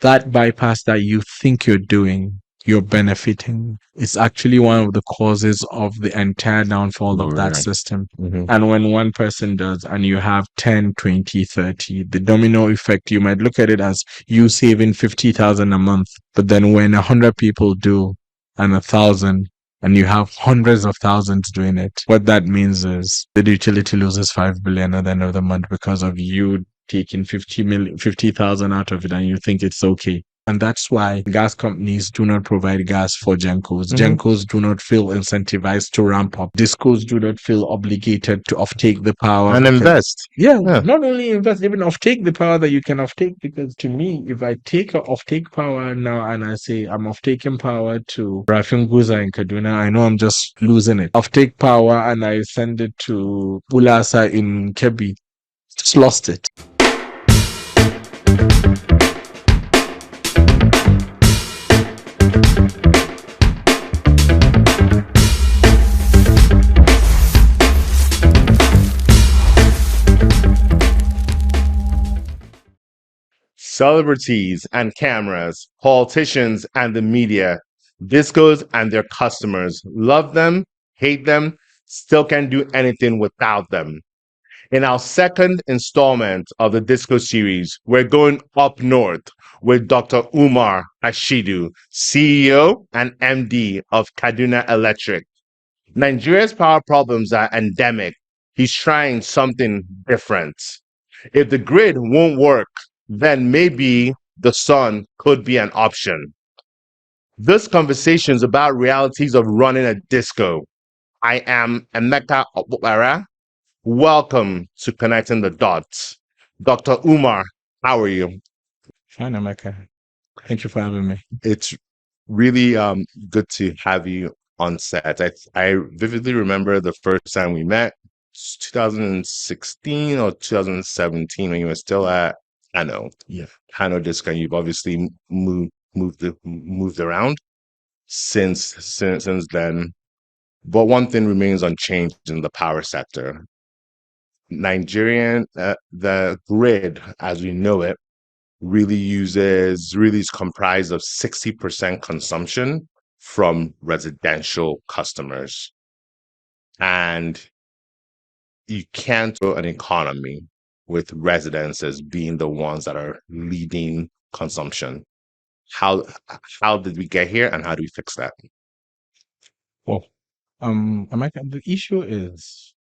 that bypass that you think you're doing, you're benefiting. It's actually one of the causes of the entire downfall of that system. And when one person does, and you have 10, 20, 30, the domino effect, you might look at it as you saving 50,000 a month. But then when 100 people do, and 1,000, and you have hundreds of thousands doing it, what that means is the utility loses 5 billion at the end of the month because of you taking 50,000 out of it, and you think it's okay. And that's why gas companies do not provide gas for Gencos. Gencos do not feel incentivized to ramp up. Discos do not feel obligated to offtake the power. And invest. Yeah, not only invest, even offtake the power that you can offtake. Because to me, if I take a offtake power now and I say I'm offtaking power to Rafin Guza in Kaduna, I know I'm just losing it. Offtake power and I send it to Ulasa in Kebbi, just lost it. Celebrities and cameras, politicians and the media, discos and their customers love them, hate them, still can't do anything without them. In our second installment of the Disco series, we're going up north with Dr. Umar Hashidu, CEO and MD of Kaduna Electric. Nigeria's power problems are endemic. He's trying something different. If the grid won't work, then maybe the sun could be an option. This conversation is about realities of running a disco. I am Emeka Okpukpara. Welcome to Connecting the Dots. Dr. Umar, how are you? Fine, Emeka. Thank you for having me. It's really good to have you on set. I vividly remember the first time we met, 2016 or 2017, when you were still at Kano. Yeah. Kano DisCol. You've obviously moved around since then. But one thing remains unchanged in the power sector. The grid, as we know it, really is comprised of 60% consumption from residential customers. And you can't grow an economy with residences being the ones that are leading consumption. How did we get here, and how do we fix that? Well, the issue is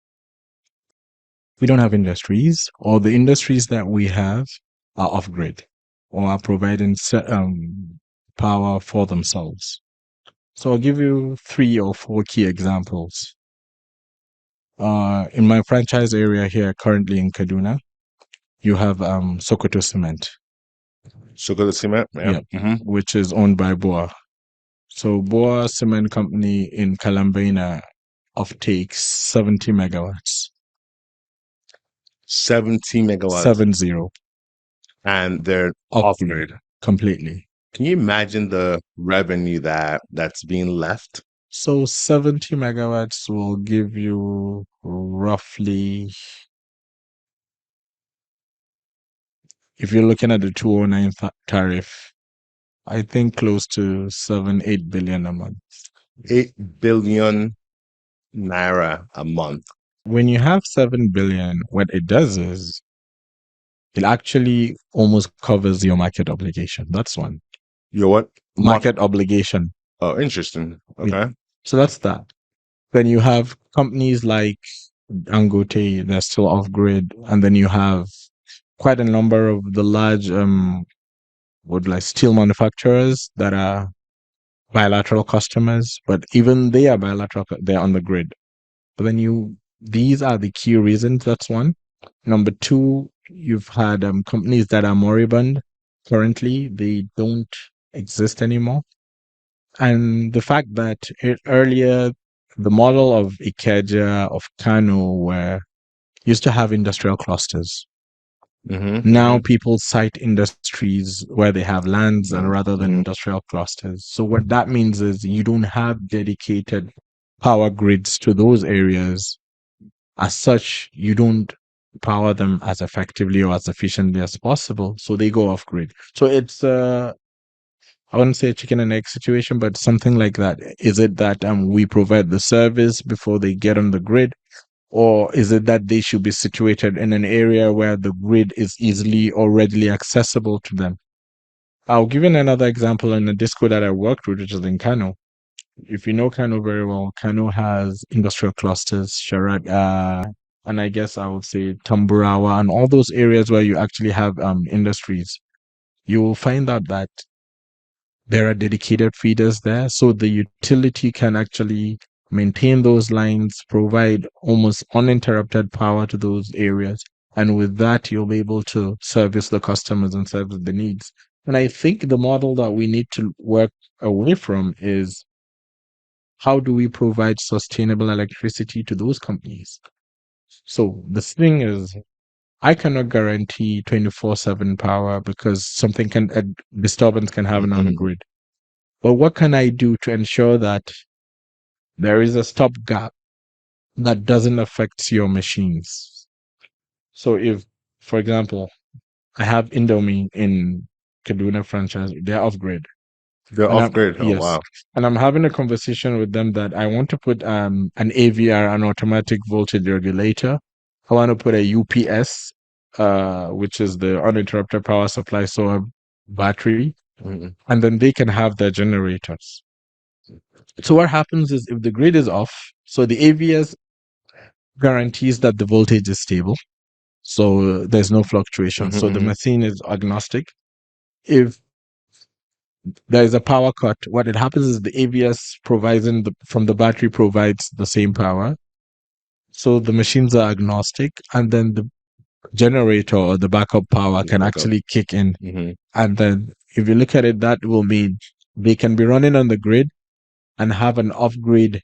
we don't have industries, or the industries that we have are off grid or are providing power for themselves. So I'll give you 3 or 4 key examples. In my franchise area here, currently in Kaduna, you have Sokoto Cement. Sokoto Cement, yeah. Which is owned by BOA. So BOA Cement Company in Kalambina offtakes 70 megawatts. 70 megawatts. 70. And they're off grid completely. Can you imagine the revenue that's being left? So 70 megawatts will give you roughly, if you're looking at the 209 tariff, I think close to 7-8 billion a month. 8 billion naira a month. When you have 7 billion, what it does is it actually almost covers your market obligation. That's one. Your what? Market obligation. Oh, interesting. Okay. Yeah. So that's that. Then you have companies like Dangote, they're still off grid. And then you have quite a number of the large steel manufacturers that are bilateral customers, but even they are bilateral, they're on the grid. But then these are the key reasons. That's one. Number 2, you've had companies that are moribund. Currently, they don't exist anymore. And the fact that earlier, the model of Ikeja, of Kano, used to have industrial clusters. Now people cite industries where they have lands and rather than industrial clusters. So what that means is you don't have dedicated power grids to those areas. As such, you don't power them as effectively or as efficiently as possible. So they go off grid. So it's I wouldn't say a chicken and egg situation, but something like that. Is it that we provide the service before they get on the grid? Or is it that they should be situated in an area where the grid is easily or readily accessible to them? I'll give you another example in the disco that I worked with, which is in Kano. If you know Kano very well, Kano has industrial clusters, Sharat, and I guess I would say Tamburawa, and all those areas where you actually have industries. You will find out that there are dedicated feeders there, so the utility can actually maintain those lines, provide almost uninterrupted power to those areas. And with that, you'll be able to service the customers and service the needs. And I think the model that we need to work away from is how do we provide sustainable electricity to those companies? So the thing is, I cannot guarantee 24/7 power because something can, a disturbance can happen on the Mhm. grid. But what can I do to ensure that there is a stopgap that doesn't affect your machines? So if, for example, I have Indomie in Kaduna franchise, they're off grid. They're And off I'm grid. Oh yes, wow. and I'm having a conversation with them that I want to put an AVR, an automatic voltage regulator. I want to put a UPS, which is the uninterrupted power supply, so a battery, Mhm. and then they can have their generators. So what happens is if the grid is off, so the AVS guarantees that the voltage is stable, so there's no fluctuation. Mhm. So the Mhm. machine is agnostic. If there is a power cut, what it happens is the AVS providing from the battery provides the same power. So the machines are agnostic, and then the generator or the backup power The can backup. actually kick in. Mhm. And then if you look at it, that will mean they can be running on the grid and have an off-grid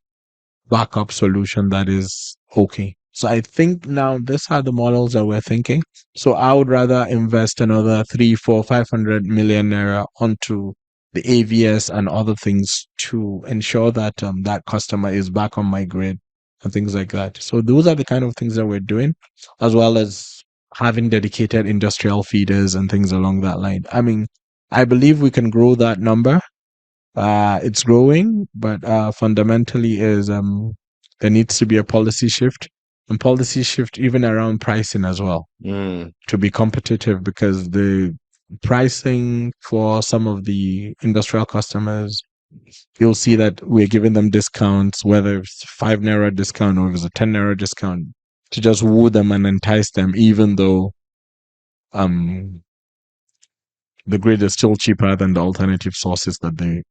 backup solution that is okay. So I think now these are the models that we're thinking. So I would rather invest another 3, 4, 500 million naira onto the AVS and other things to ensure that that customer is back on my grid and things like that. So those are the kind of things that we're doing, as well as having dedicated industrial feeders and things along that line. I mean, I believe we can grow that number. It's growing, but fundamentally is there needs to be a policy shift and policy shift even around pricing as well Mm. to be competitive because the pricing for some of the industrial customers, you'll see that we're giving them discounts, whether it's 5 naira discount or if it's a 10 naira discount, to just woo them and entice them, even though um the grid is still cheaper than the alternative sources that they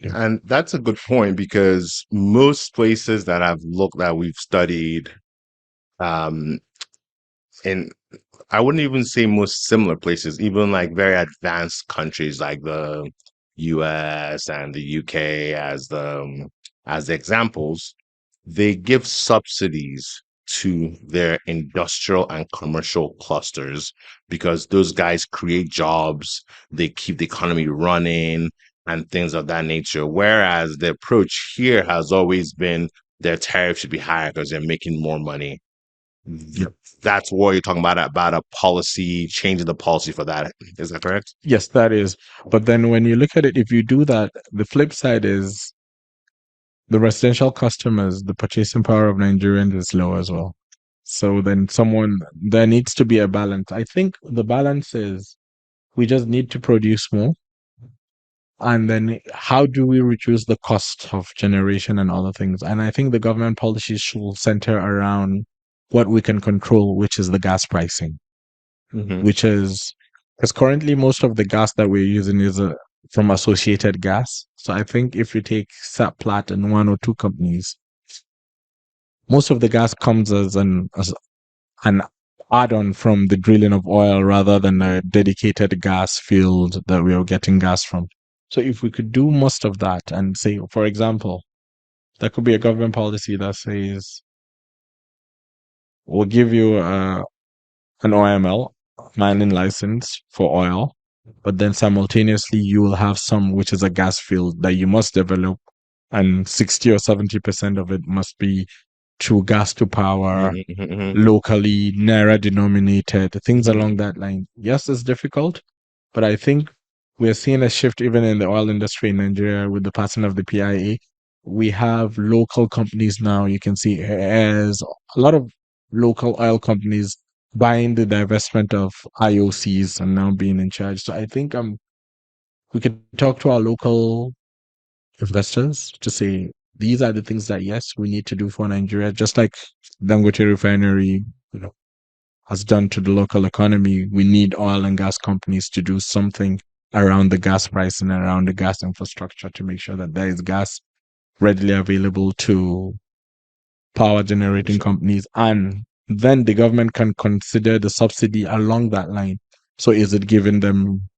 do. And that's a good point because most places that I've looked that we've studied, um, in I wouldn't even say most similar places, even like very advanced countries like the US and the UK as the examples, they give subsidies to their industrial and commercial clusters because those guys create jobs, they keep the economy running and things of that nature. Whereas the approach here has always been their tariff should be higher because they're making more money. Yep. That's what you're talking about a policy, changing the policy for that. Is that correct? Yes, that is. But then when you look at it, if you do that, the flip side is the residential customers, the purchasing power of Nigerians is low as well. So then there needs to be a balance. I think the balance is we just need to produce more. And then how do we reduce the cost of generation and other things? And I think the government policies should center around what we can control, which is the gas pricing, Mm-hmm. which is because currently most of the gas that we're using is from associated gas. So I think if you take Saplat and one or two companies, most of the gas comes as an add-on from the drilling of oil rather than a dedicated gas field that we are getting gas from. So if we could do most of that and say, for example, there could be a government policy that says we'll give you an OML mining license for oil, but then simultaneously you will have some which is a gas field that you must develop, and 60 or 70% of it must be to gas to power, Mhm, mhm, mhm, locally, naira denominated, things mhm, along that line. Yes, it's difficult, but I think we're seeing a shift even in the oil industry in Nigeria with the passing of the PIA. We have local companies now. You can see as a lot of local oil companies buying the divestment of IOCs and now being in charge. So I think we can talk to our local investors to say these are the things that yes we need to do for Nigeria, just like Dangote refinery, you know, has done to the local economy. We need oil and gas companies to do something around the gas price and around the gas infrastructure to make sure that there is gas readily available to power for generating sure. companies, and then the government can consider the subsidy along that line. So is it giving them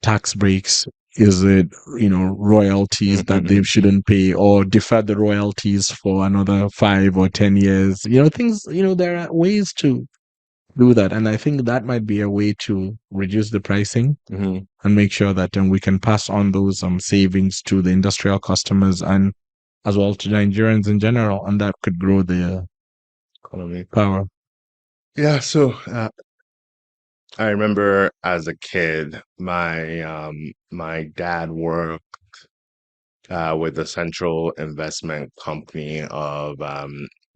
tax breaks? Is it, royalties Mhm, that they mhm, mhm, shouldn't pay, or defer the royalties for another 5 or 10 years? There are ways to do that. And I think that might be a way to reduce the pricing mhm. and make sure that we can pass on those savings to the industrial customers and as well to Nigerians in general. And that could grow the Economy. power. Yeah, so I remember as a kid, my dad worked with the Central Investment Company of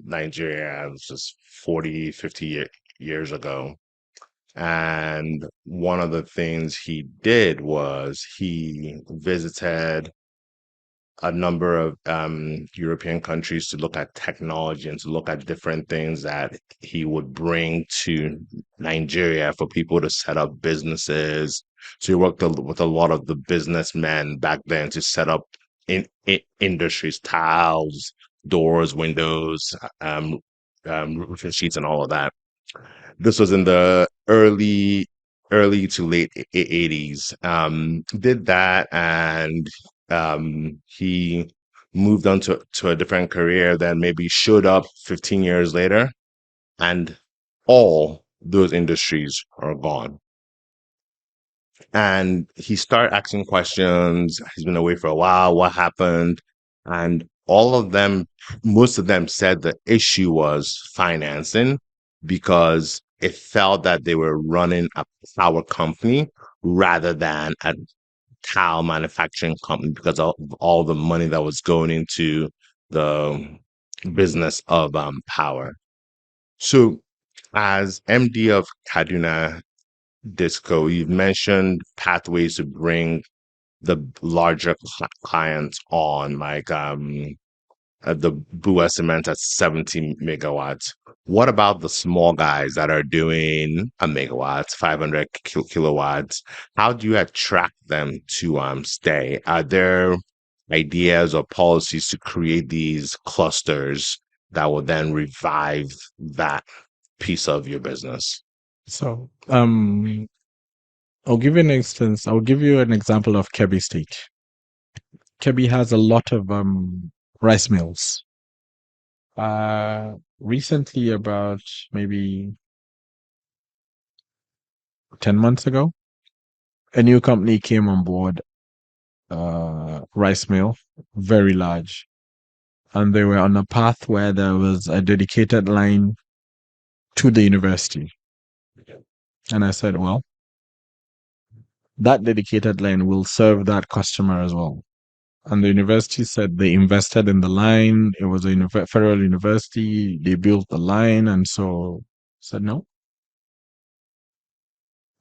Nigeria. It was just 40, 50 years ago. And one of the things he did was he visited a number of European countries to look at technology and to look at different things that he would bring to Nigeria for people to set up businesses. So he worked with a lot of the businessmen back then to set up in industries, tiles, doors, windows, roofing sheets, and all of that. This was in the early to late 80s. Did that, and he moved on to a different career. Then maybe showed up 15 years later, and all those industries are gone. And he started asking questions. He's been away for a while. What happened? And all of them, most of them said the issue was financing because it felt that they were running a power company rather than a tile manufacturing company because of all the money that was going into the business of power. So, as MD of Kaduna DisCol, you've mentioned pathways to bring the larger clients on, like the Bua Cement at 70 megawatts. What about the small guys that are doing a megawatt, 500 kilowatts? How do you attract them to stay? Are there ideas or policies to create these clusters that will then revive that piece of your business? So, I'll give you an example of Kebbi State. Kebbi has a lot of rice mills. Recently, about maybe 10 months ago, a new company came on board, rice mill, very large. And they were on a path where there was a dedicated line to the university. And I said, well, that dedicated line will serve that customer as well. And the university said they invested in the line. It was a federal university. They built the line. And so I said, no,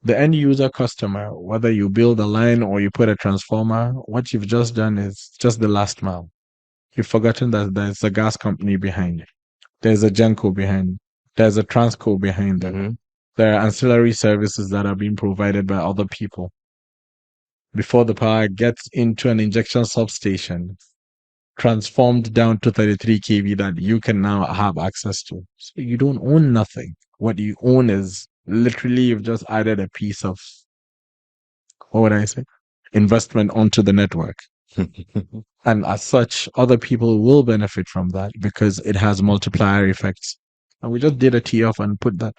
the end user customer, whether you build a line or you put a transformer, what you've just done is just the last mile. You've forgotten that there's a gas company behind it. There's a Genco behind it. There's a Transco behind them. Mm-hmm. There are ancillary services that are being provided by other people before the power gets into an injection substation transformed down to 33 kV that you can now have access to. So you don't own nothing. What you own is literally you've just added a piece of, what would I say, investment onto the network. And as such, other people will benefit from that because it has multiplier effects. And we just did a tee off and put that.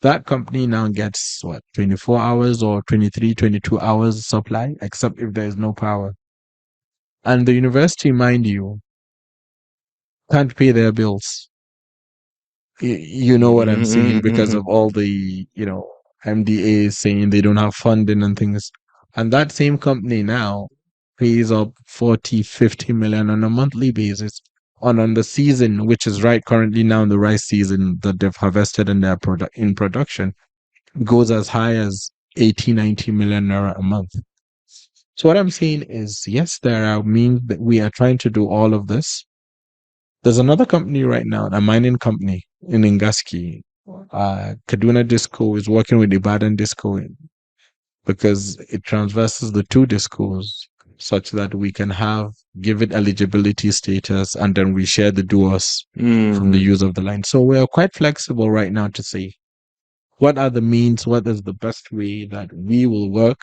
That company now gets what, 24 hours or 23, 22 hours supply, except if there is no power. And the university, mind you, can't pay their bills. You know what I'm saying, because Mm-hmm. of all the, MDAs saying they don't have funding and things. And that same company now pays up 40, 50 million on a monthly basis on the season, which is right currently now in the rice season that they've harvested in their in production, goes as high as 80, 90 million naira a month. So what I'm saying is, yes, there are means that we are trying to do all of this. There's another company right now, a mining company in Ngaski. Kaduna DisCol is working with Ibadan DisCol because it transverses the two DisCos such that we can give it eligibility status, and then we share the duos from the Mm. use of the line. So we're quite flexible right now to say what are the means, what is the best way that we will work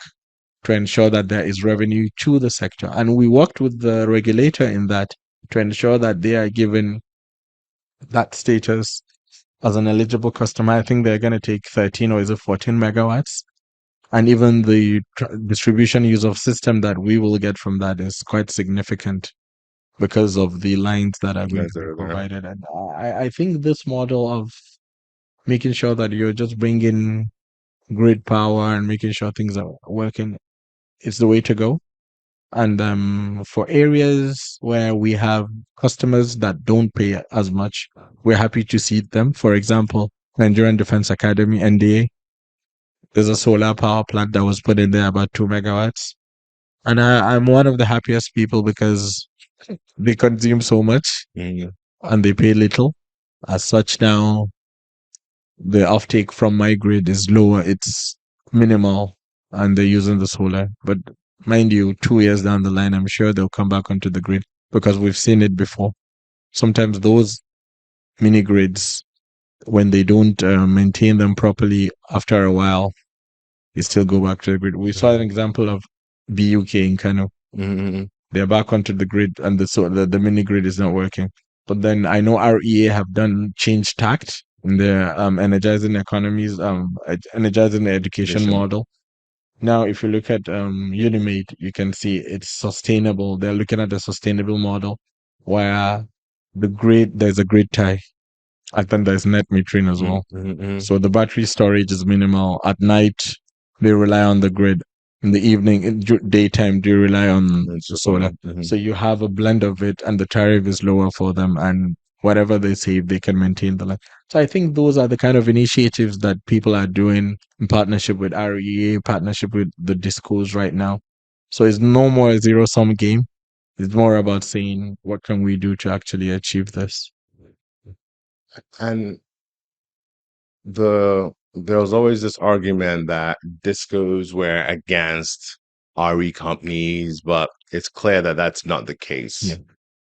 to ensure that there is revenue to the sector. And we worked with the regulator in that to ensure that they are given that status as an eligible customer. I think they're going to take 13 or is it 14 megawatts? And even the distribution use of system that we will get from that is quite significant because of the lines that are going Yes, to be sir. provided. And I think this model of making sure that you're just bringing grid power and making sure things are working is the way to go. And for areas where we have customers that don't pay as much, we're happy to seed them. For example, Nigerian Defense Academy, NDA, there's a solar power plant that was put in there about 2 megawatts. And I'm one of the happiest people because they consume so much Mm. and they pay little. As such, now the offtake from my grid is lower, it's minimal, and they're using the solar. But mind you, 2 years down the line, I'm sure they'll come back onto the grid because we've seen it before. Sometimes those mini grids, when they don't maintain them properly, after a while, they still go back to the grid. We saw an example of BUK in Kano. Mm-hmm. They're back onto the grid, and the mini grid is not working. But then I know REA have done change tact in their energizing economies, energizing the education Vision. model. Now, if you look at Unimate, you can see it's sustainable. They're looking at the sustainable model where there's a grid tie. I think there's net metering as well. Mm-hmm. So the battery storage is minimal. At night, they rely on the grid. In the evening, daytime, they rely on It's the just on solar. them. Mm-hmm. So you have a blend of it, and the tariff is lower for them. And whatever they save, they can maintain the line. So I think those are the kind of initiatives that people are doing in partnership with REA, partnership with the discos right now. So it's no more a zero sum game. It's more about saying, what can we do to actually achieve this? And there was always this argument that discos were against RE companies, but it's clear that that's not the case. Yeah.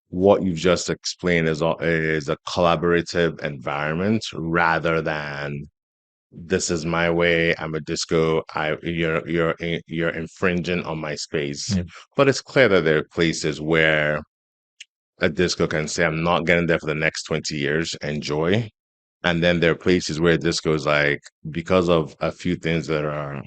What you've just explained is a collaborative environment rather than this is my way. I'm a disco. You're infringing on my space. Yeah. But it's clear that there are places where a disco can say, I'm not getting there for the next 20 years. Enjoy. And then there are places where disco is like, because of a few things that are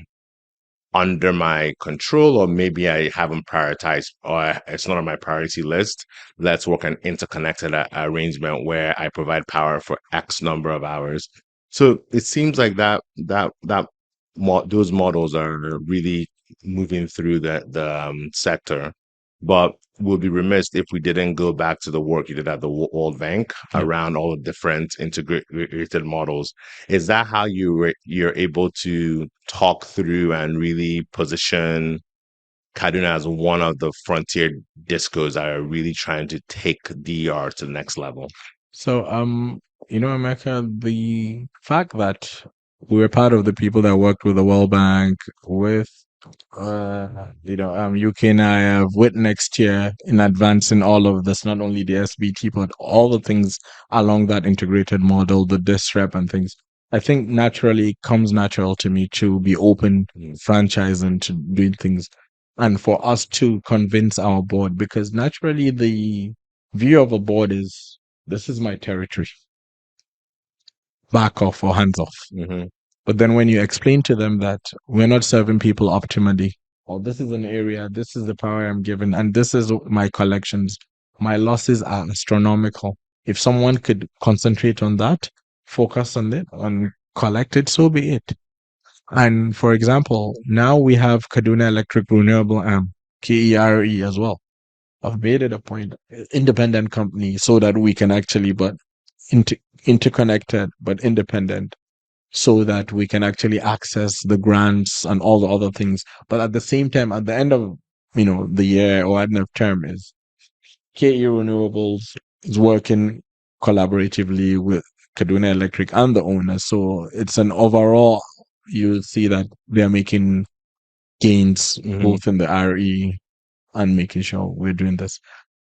under my control, or maybe I haven't prioritized, or it's not on my priority list. Let's work an interconnected arrangement where I provide power for X number of hours. So it seems like those models are really moving through the sector. But we'll be remiss if we didn't go back to the work you did at the World Bank Yeah. around all the different integrated models. Is that how you're able to talk through and really position Kaduna as one of the frontier discos that are really trying to take DR to the next level? So, America, the fact that we were part of the people that worked with the World Bank, with, UK and I have with next year in advancing all of this, not only the SBT, but all the things along that integrated model, the disrep and things. I think naturally it comes natural to me to be open, franchising, to doing things, and for us to convince our board, because naturally the view of a board is, this is my territory, back off or hands off. Mm-hmm. But then when you explain to them that we're not serving people optimally, or this is an area, this is the power I'm given, and this is my collections, my losses are astronomical. If someone could concentrate on that, focus on it, on collect it, so be it. And for example, now we have Kaduna Electric Renewable KERE as well. I've made it a point, independent company, so that we can actually, but interconnected but independent, so that we can actually access the grants and all the other things. But at the same time, at the end of the year or end of term, is KE Renewables is working collaboratively with Kaduna Electric and the owners. So it's an overall, you see that they're making gains both in the RE and making sure we're doing this.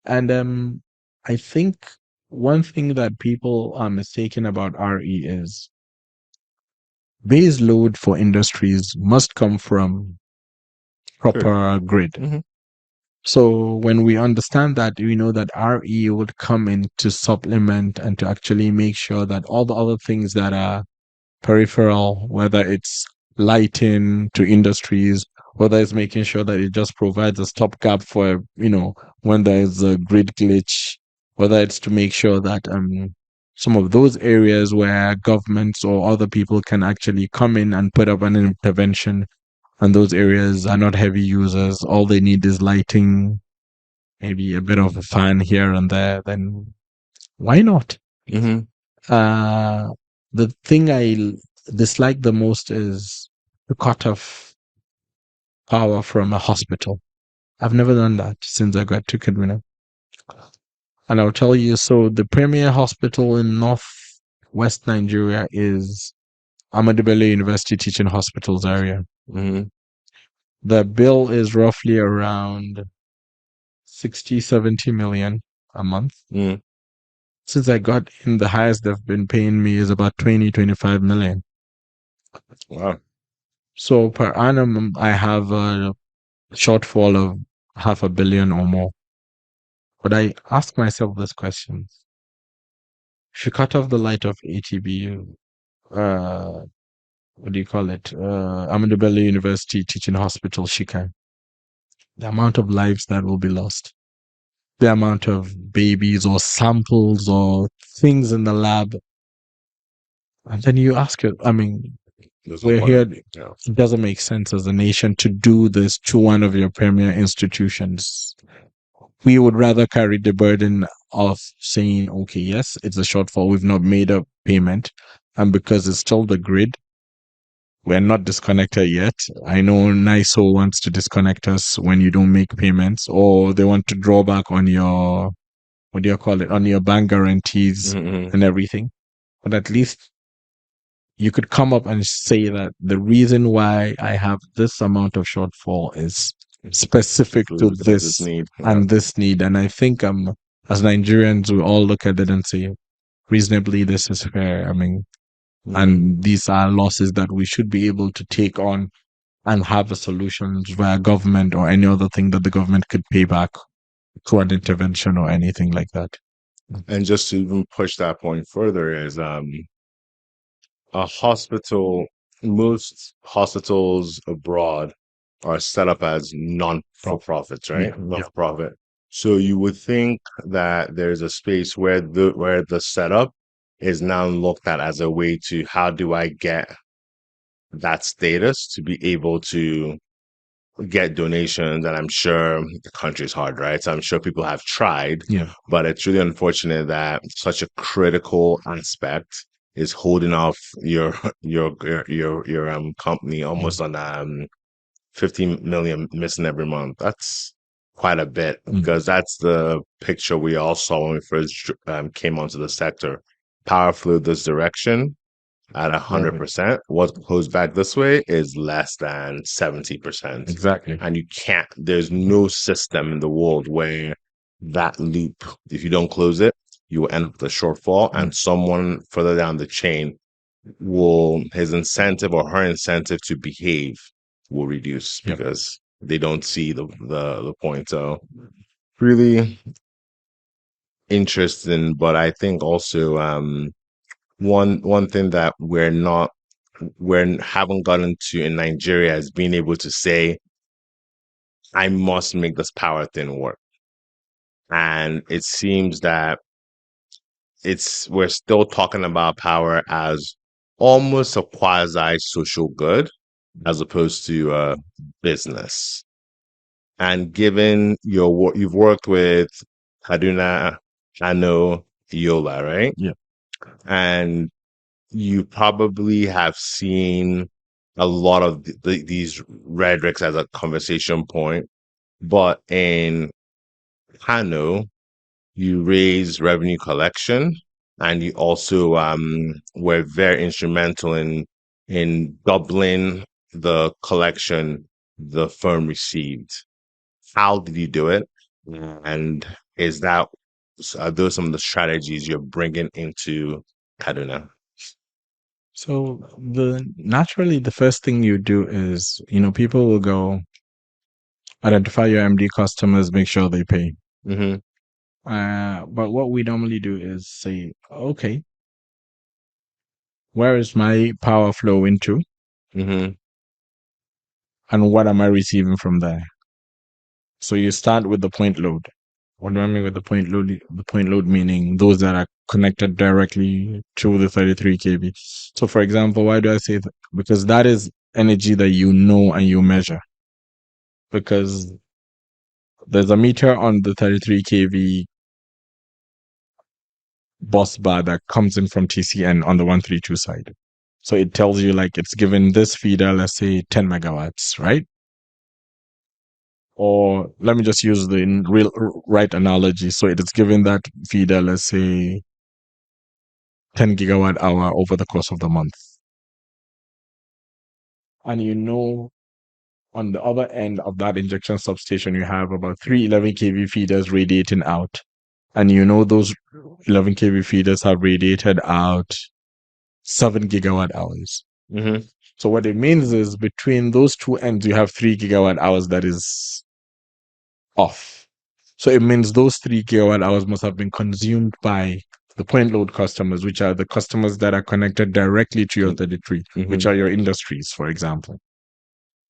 And I think one thing that people are mistaken about RE is base load for industries must come from proper grid. Mhm. So when we understand that, we know that RE would come in to supplement and to actually make sure that all the other things that are peripheral, whether it's lighting to industries, whether it's making sure that it just provides a stopgap for, when there is a grid glitch, whether it's to make sure that some of those areas where governments or other people can actually come in and put up an intervention, and those areas are not heavy users, all they need is lighting, maybe a bit of a fan here and there, then why not? Mhm. Uh, the thing I dislike the most is to cut off power from a hospital. I've never done that since I got to Kaduna. And I'll tell you, so the premier hospital in northwest Nigeria is Ahmadu Bello University Teaching Hospitals area. Mhm. The bill is roughly around 60, 70 million a month. Mhm. Since I got in, the highest they've been paying me is about 20, 25 million. Wow. So per annum, I have a shortfall of 500 million or more. But I ask myself this question. If you cut off the light of ATBU, what do you call it? Ahmadu Bello University Teaching Hospital, Shika, the amount of lives that will be lost, the amount of babies or samples or things in the lab. And then you ask it, I mean, There's no we're here. point. Yeah. It doesn't make sense as a nation to do this to one of your premier institutions. We would rather carry the burden of saying, okay, yes, it's a shortfall. We've not made a payment. And because it's still the grid, we're not disconnected yet. I know NISO wants to disconnect us when you don't make payments, or they want to draw back on your, what do you call it, on your bank guarantees Mhm. and everything. But at least you could come up and say that the reason why I have this amount of shortfall is specific to Because of this this need. Yeah. and this need. And I think as Nigerians, we all look at it and say, reasonably, this is fair. I mean, Mhm. and these are losses that we should be able to take on and have a solution via government or any other thing that the government could pay back through an intervention or anything like that. And just to even push that point further is a hospital, most hospitals abroad are set up as non-for-profits, Yeah, right? yeah, Not-for-profit. So you would think that there's a space where the setup is now looked at as a way to how do I get that status to be able to get donations, and I'm sure the country's hard, right? So I'm sure people have tried, yeah, but it's really unfortunate that such a critical aspect is holding off your company mm, almost on 15 million missing every month. That's quite a bit mm, because that's the picture we all saw when we first came onto the sector. Power flew this direction at exactly, 100%. What goes back this way is less than 70%. exactly. And you can't, there's no system in the world where that loop, if you don't close it, you will end up with a shortfall, Mm, and someone further down the chain will, his incentive or her incentive to behave will reduce yeah, because they don't see the point. So really interesting, but I think also one thing that we haven't gotten to in Nigeria is being able to say, I must make this power thing work. And it seems that we're still talking about power as almost a quasi social good as opposed to business. And given you've worked with Kaduna, Kano, Yola, right? Yeah. And you probably have seen a lot of these rhetorics as a conversation point. But in Kano, you raise revenue collection, and you also were very instrumental in doubling the collection the firm received. How did you do it? And is that are those some of the strategies you're bringing into Kaduna? So naturally the first thing you do is, people will go identify your MD customers, make sure they pay. Mm-hmm. But what we normally do is say, okay, where is my power flow into, Mm-hmm. and what am I receiving from there? So you start with the point load. What do I mean with the point load? The point load meaning those that are connected directly to the 33 kV. So for example, why do I say that? Because that is energy that you know and you measure. Because there's a meter on the 33 kV bus bar that comes in from TCN on the 132 side. So it tells you like it's given this feeder, let's say 10 megawatts, right? Or let me just use the real right analogy. So it is given that feeder, let's say 10 gigawatt hour over the course of the month. And on the other end of that injection substation, you have about 311 kV feeders radiating out. And those 11 kV feeders have radiated out 7 gigawatt hours. Mm-hmm. So what it means is between those two ends, you have 3 gigawatt hours that is off. So it means those 3 gigawatt hours must have been consumed by the point load customers, which are the customers that are connected directly to your 33, Mm-hmm. which are your industries, for example.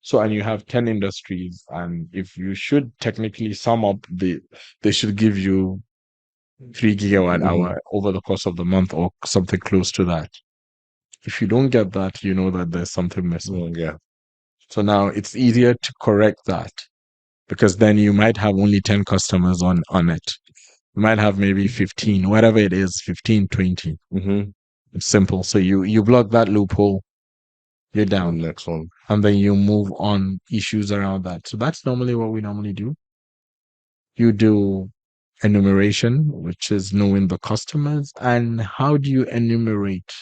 So, and you have 10 industries, and if you should technically sum up they should give you 3 gigawatt hour over the course of the month or something close to that. If you don't get that, you know that there's something missing. Yeah. So now it's easier to correct that because then you might have only 10 customers on it. You might have maybe 15, whatever it is, 15, 20. Mm-hmm. It's simple. So you block that loophole, you're down. Next one. And then you move on issues around that. So that's normally what we normally do. You do enumeration, which is knowing the customers. And how do you enumerate?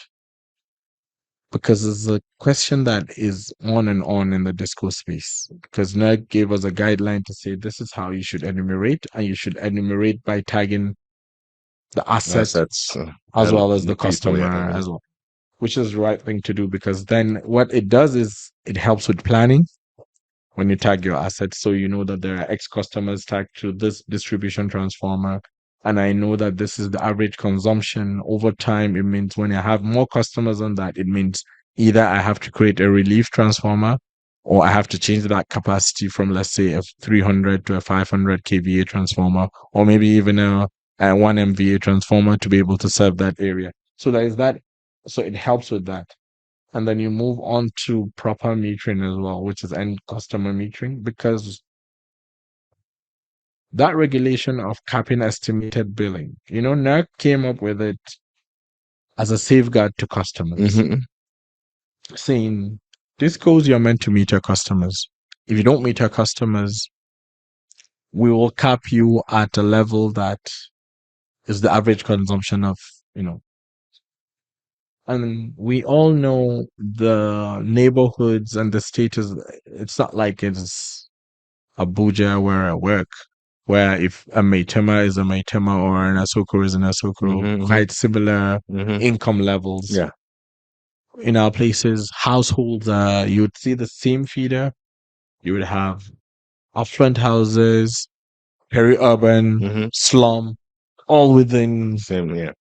Because it's a question that is on and on in the discourse space. Because NERC gave us a guideline to say this is how you should enumerate, and you should enumerate by tagging the asset Assets as and well as the the people. customer Yeah. as well, which is the right thing to do because then what it does is it helps with planning when you tag your assets. So you know that there are X customers tagged to this distribution transformer. And I know that this is the average consumption over time. It means when I have more customers on that, it means either I have to create a relief transformer or I have to change that capacity from, let's say, a 300 to a 500 kVA transformer, or maybe even a 1 MVA transformer to be able to serve that area. So there is that. So it helps with that. And then you move on to proper metering as well, which is end customer metering, because that regulation of capping estimated billing, NERC came up with it as a safeguard to customers, Mm-hmm. saying this goes you're meant to meet your customers. If you don't meet your customers, we will cap you at a level that is the average consumption of, and we all know the neighborhoods and the status. It's not like it's Abuja where I work, where if a Maitema is a Maitema or an Asokoro is an Asokoro, quite similar income levels. Yeah. In our places, households, you would see the same feeder. You would have affluent houses, peri-urban, slum, all within, Same. Yeah.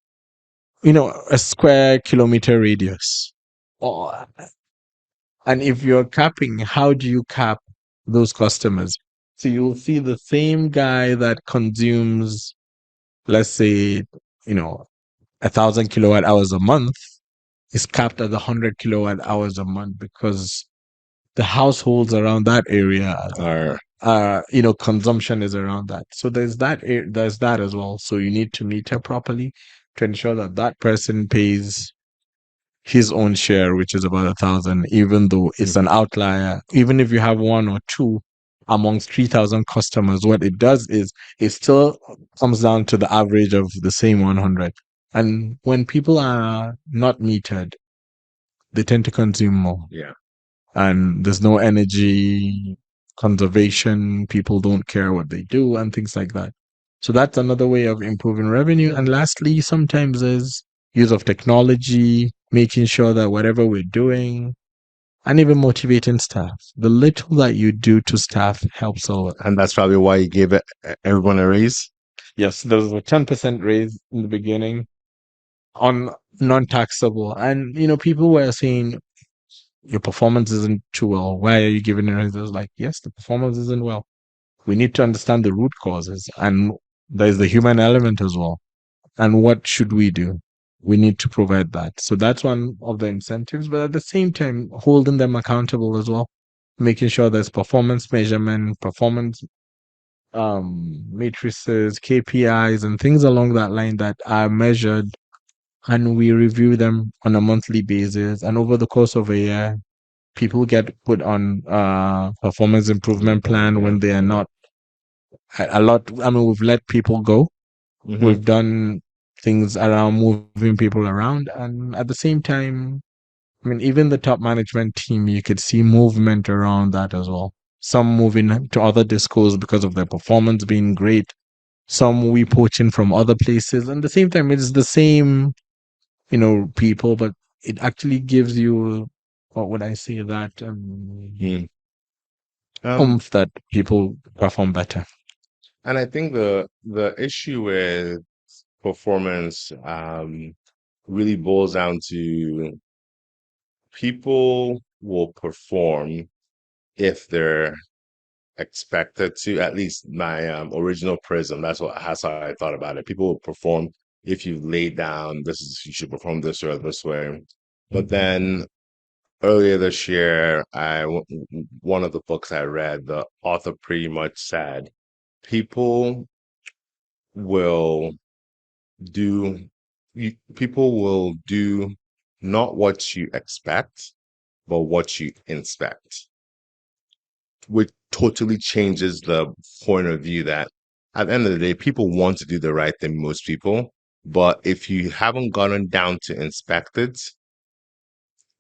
a square kilometer radius. And if you're capping, how do you cap those customers? So you'll see the same guy that consumes, let's say, you know, 1,000 kilowatt hours a month is capped at 100 kilowatt hours a month because the households around that area Or consumption is around that. So there's that as well. So you need to meter properly to ensure that that person pays his own share, which is about 1,000, even though it's an outlier. Even if you have one or two amongst 3,000 customers, what it does is it still comes down to the average of the same 100. And when people are not metered, they tend to consume more. yeah. And there's no energy conservation. People don't care what they do and things like that. So that's another way of improving revenue. And lastly, sometimes there's use of technology, making sure that whatever we're doing, and even motivating staff. The little that you do to staff helps a lot. And that's probably why you gave everyone a raise. Yes, there was a 10% raise in the beginning on non-taxable. And, people were saying, your performance isn't too well. Why are you giving it? I was like, yes, the performance isn't well. We need to understand the root causes, and there's the human element as well. And what should we do? We need to provide that. So that's one of the incentives, but at the same time, holding them accountable as well, making sure there's performance measurement, performance matrices, KPIs, and things along that line that are measured, and we review them on a monthly basis. And over the course of a year, people get put on performance improvement plan when they are not a lot. I mean, we've let people go. We've done things around moving people around, and at the same time, I mean, even the top management team, you could see movement around that as well. Some moving to other discos because of their performance being great. Some we poaching from other places. And at the same time, it's the same, people, but it actually gives you, what would I say, that oomph that people perform better. And I think the issue with performance really boils down to people will perform if they're expected to. At least my original prism. That's how I thought about it. People will perform if you lay down. You should perform this or this way. But then earlier this year, one of the books I read, the author pretty much said people will do people will do not what you expect, but what you inspect, which totally changes the point of view that at the end of the day, people want to do the right thing, most people. But if you haven't gotten down to inspect it,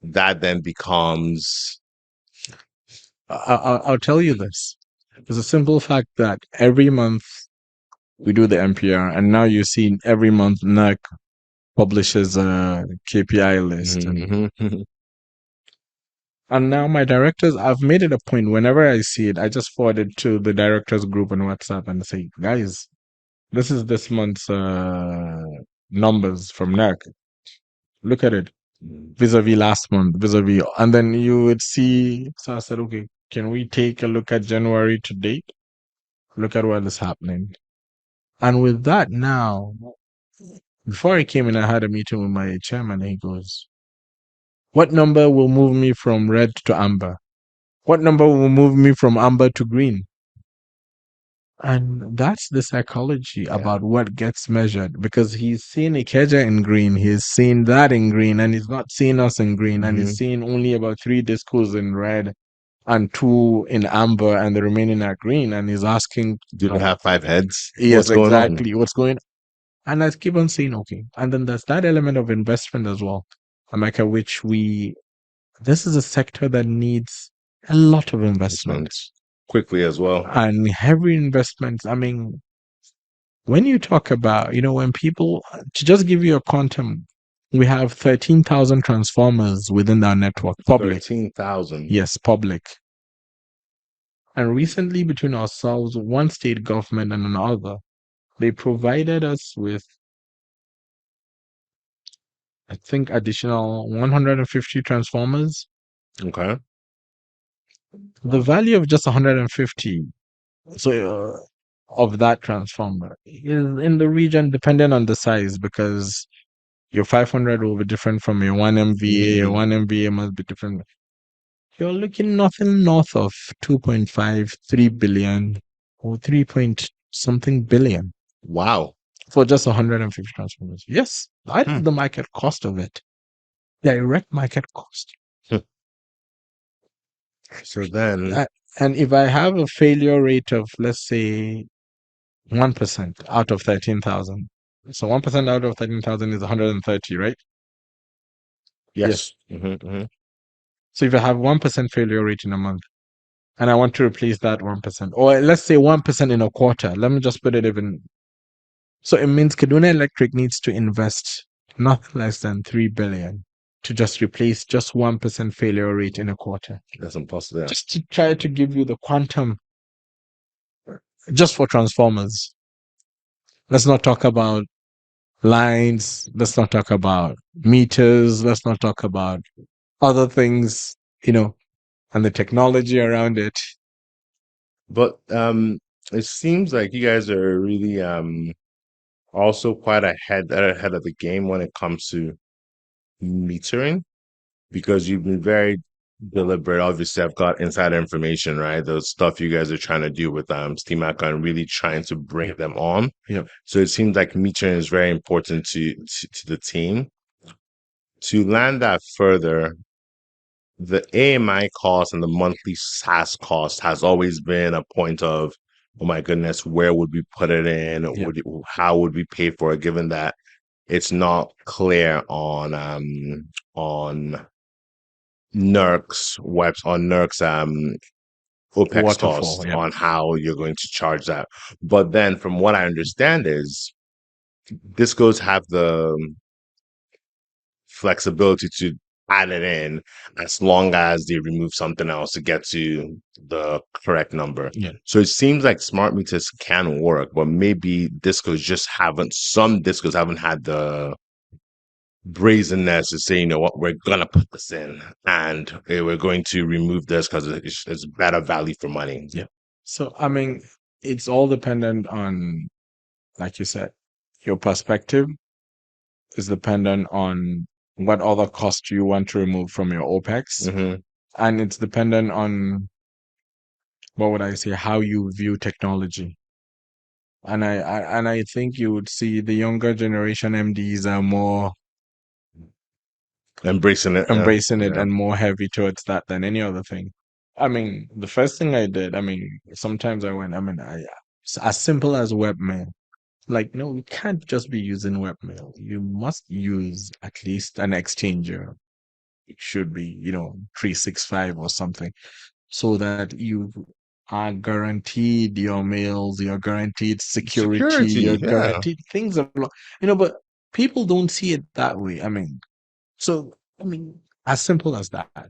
that then becomes I'll tell you this. It's a simple fact that every month we do the MPR, and now you see every month NERC publishes a KPI list. And now my directors, I've made it a point whenever I see it, I just forward it to the directors group on WhatsApp and say, guys, this is this month's numbers from NERC. Look at it vis-a-vis last month, vis-a-vis. And then you would see, so I said, okay, can we take a look at January to date? Look at what is happening. And with that now, before I came in, I had a meeting with my chairman. And he goes, what number will move me from red to amber? What number will move me from amber to green? And that's the psychology about what gets measured, because he's seen Ikeja in green, he's seen that in green, and he's not seen us in green, and he's seen only about 3 discos in red and 2 in amber, and the remaining are green. And he's asking, you don't have 5 heads. yes, exactly, what's going on? And I keep on saying, okay. And then there's that element of investment as well, America, which this is a sector that needs a lot of investment quickly as well. And heavy investments. I mean, when you talk about, when people, to just give you a quantum, we have 13,000 transformers within our network. Public. 13,000. Yes, public. And recently, between ourselves, one state government and another, they provided us with, I think, additional 150 transformers. Okay. The value of just 150, of that transformer is in the region, depending on the size, because Your 500 will be different from your 1 MVA. Your Mm-hmm. 1 MVA must be different. You're looking nothing north of 2.5, 3 billion or 3 point something billion Wow. for just 150 transformers. Yes, that Hmm. is the market cost of it. Direct market cost. So then, Uh, and if I have a failure rate of, let's say, 1% out of 13,000. So 1% out of 13,000 is 130, right? Yes. yes. Mm-hmm. So if I have 1% failure rate in a month and I want to replace that 1%, or let's say 1% in a quarter, let me just put it even. So it means Kaduna Electric needs to invest nothing less than 3 billion to just replace just 1% failure rate in a quarter. That's impossible. Yeah. Just to try to give you the quantum just for transformers. Let's not talk about lines. Let's not talk about meters. Let's not talk about other things, and the technology around it. But it seems like you guys are really also quite ahead of the game when it comes to metering because you've been very deliberate. Obviously, I've got insider information, right? The stuff you guys are trying to do with Steam and really trying to bring them on. Yep. So it seems like metering is very important to the team. To land that further, the AMI cost and the monthly SaaS cost has always been a point of, oh my goodness, where would we put it in? Yep. How would we pay for it? Given that it's not clear on NERC's OPEX Waterfall. costs Yep. on how you're going to charge that. But then, from what I understand, is Discos have the flexibility to add it in as long as they remove something else to get to the correct number. Yeah. So it seems like smart meters can work, but maybe some discos haven't had the brazenness to say, you know what, we're going to put this in and we're going to remove this because it's better value for money. Yeah. So, I mean, it's all dependent on, like you said, your perspective is dependent on what other cost you want to remove from your OPEX. Mm-hmm. And it's dependent on, what would I say, how you view technology. And I think you would see the younger generation MDs are more Embracing it. Yeah. embracing it Yeah. and more heavy towards that than any other thing. I mean, the first thing I did, sometimes as simple as webmail. Like, no, you can't just be using webmail. You must use at least an exchanger. It should be, 365 or something, so that you are guaranteed your mails, you're guaranteed security, you're Security. Yeah. guaranteed things but people don't see it that way. So, as simple as that.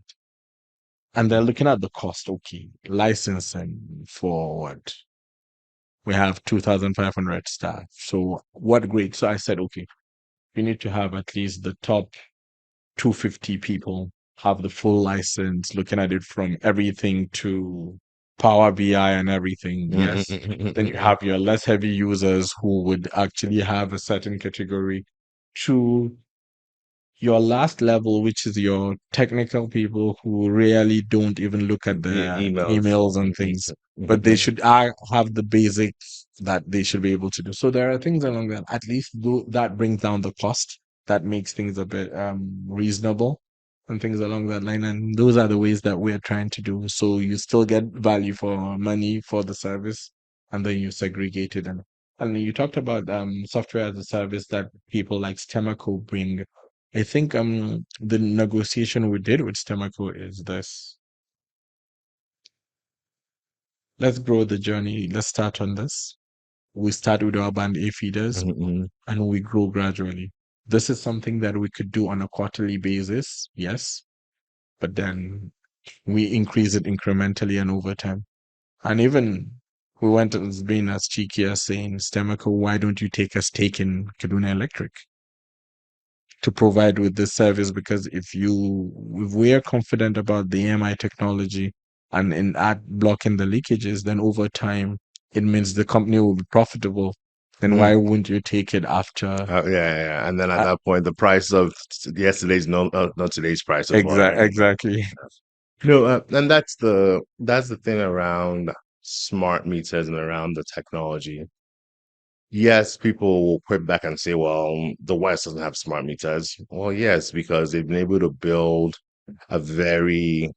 And they're looking at the cost. Okay, licensing for what? We have 2,500 staff. So what grade? So I said, okay, you need to have at least the top 250 people have the full license, looking at it from everything to Power BI and everything. Yes. Then you have your less heavy users who would actually have a certain category to your last level, which is your technical people who really don't even look at their Emails. emails and things, but they should have the basics that they should be able to do. So there are things along that, at least that brings down the cost, that makes things a bit reasonable and things along that line. And those are the ways that we're trying to do. So you still get value for money for the service, and then you segregate it. And you talked about software as a service that people like Stemaco bring. I think the negotiation we did with Stemaco is this. Let's grow the journey. Let's start on this. We start with our band A feeders and we grow gradually. This is something that we could do on a quarterly basis, yes, but then we increase it incrementally and over time. And even we went as being as cheeky as saying, Stemaco, why don't you take a stake in Kaduna Electric to provide with this service? Because if we are confident about the AMI technology and in at blocking the leakages, then over time it means the company will be profitable. then Mm. why wouldn't you take it after? Yeah, yeah, yeah. And then at Uh, that point, the price of yesterday's not today's price as well, right? exactly. No, and that's the thing around smart meters and around the technology. Yes, people will put back and say, well, the West doesn't have smart meters. Well, yes, because they've been able to build a very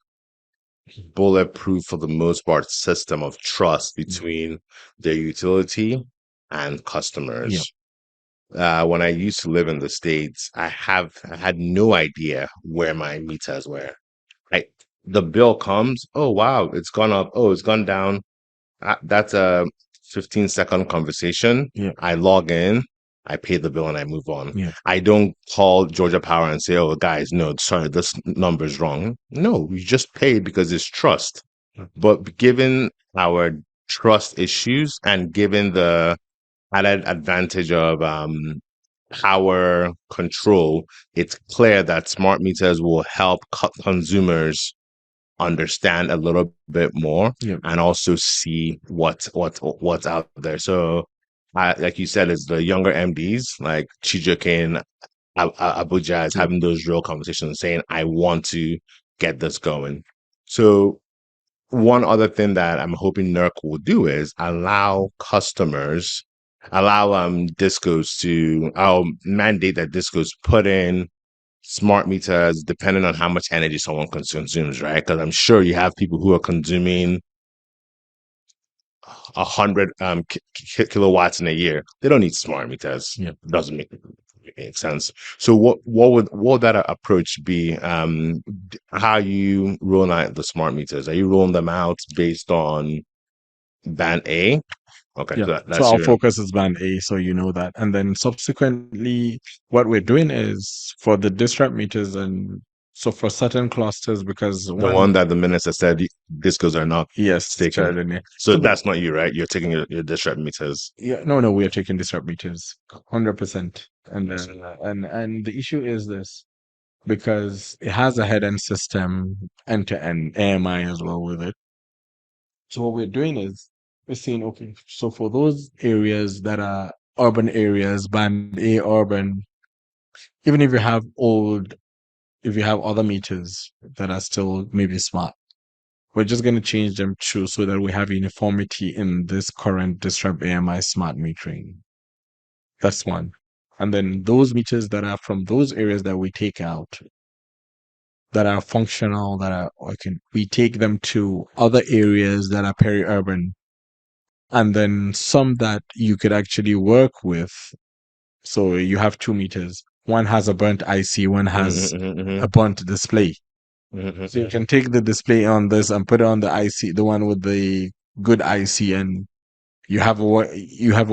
bulletproof, for the most part, system of trust between their utility and Yeah, customers. When I used to live in the States, I had no idea where my meters were. I The bill comes, oh wow, it's gone up, oh, it's gone down. That's a 15-second conversation. yeah, I log in, I pay the bill, and I move on. yeah, I don't call Georgia Power and say, oh, guys, no, sorry, this number is wrong. No, you just pay because it's trust. But given our trust issues and given the added advantage of power control, it's clear that smart meters will help consumers understand a little bit more yeah, and also see what's out there. So, like you said, it's the younger MDs like Chijoke Abuja is yeah, having those real conversations, saying, "I want to get this going." So, one other thing that I'm hoping NERC will do is allow discos to mandate that discos put in smart meters depending on how much energy someone consumes, right? Because I'm sure you have people who are consuming 100 kilowatts in a year. They don't need smart meters. yeah. Doesn't make sense. So what would that approach be? How you roll out the smart meters? Are you rolling them out based on band A? Okay, Yeah. so So that's our your focus is band A, so you know that. And then subsequently, what we're doing is for the disrupt meters, and so for certain clusters, because the one, one that the minister said discos are not yes, taking. Charlie. So So the, that's not you, right? You're taking your district meters. yeah, no, no, we are taking disrupt meters, 100%. And the issue is this, because it has a head end system, end to end AMI as well with it. So what we're doing is we're saying, okay, so for those areas that are urban areas, band A urban, even if you have if you have other meters that are still maybe smart, we're just going to change them to so that we have uniformity in this current Disrupt AMI smart metering. That's one. And then those meters that are from those areas that we take out, that are functional, that are okay, we take them to other areas that are peri-urban, and then some that you could actually work with. So you have 2 meters. One has a burnt IC, one has Mm-hmm, a burnt display. So you mm-hmm. can take the display on this and put it on the IC, the one with the good IC, and you have a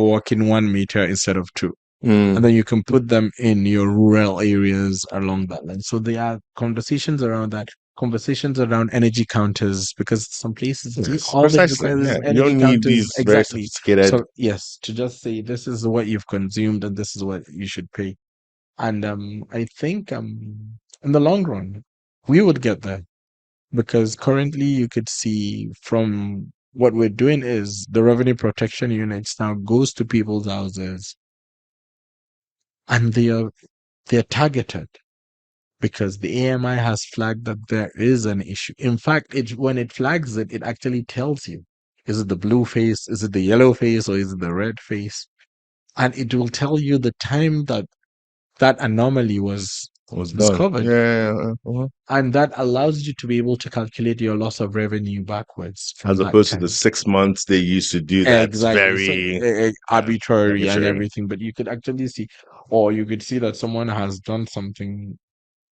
working 1 meter instead of two. And Mm. then you can put them in your rural areas along that line. So there are conversations around that, conversations around energy counters, because some places Yes, all it precisely. requires Yeah, is you energy don't need counters. these very Exactly. sophisticated. So yes, to just say this is what you've consumed and this is what you should pay. And I think in the long run, we would get there, because currently you could see from what we're doing is the revenue protection units now goes to people's houses, and they're targeted because the AMI has flagged that there is an issue. In fact, when it flags it, it actually tells you, is it the blue face, is it the yellow face, or is it the red face? And it will tell you the time that that anomaly was Was done. discovered. Yeah. And that allows you to be able to calculate your loss of revenue backwards from As that opposed to the time. 6 months they used to do, that's Exactly. So very arbitrary and arbitrary. everything, but you could actually see, or you could see that someone has done something.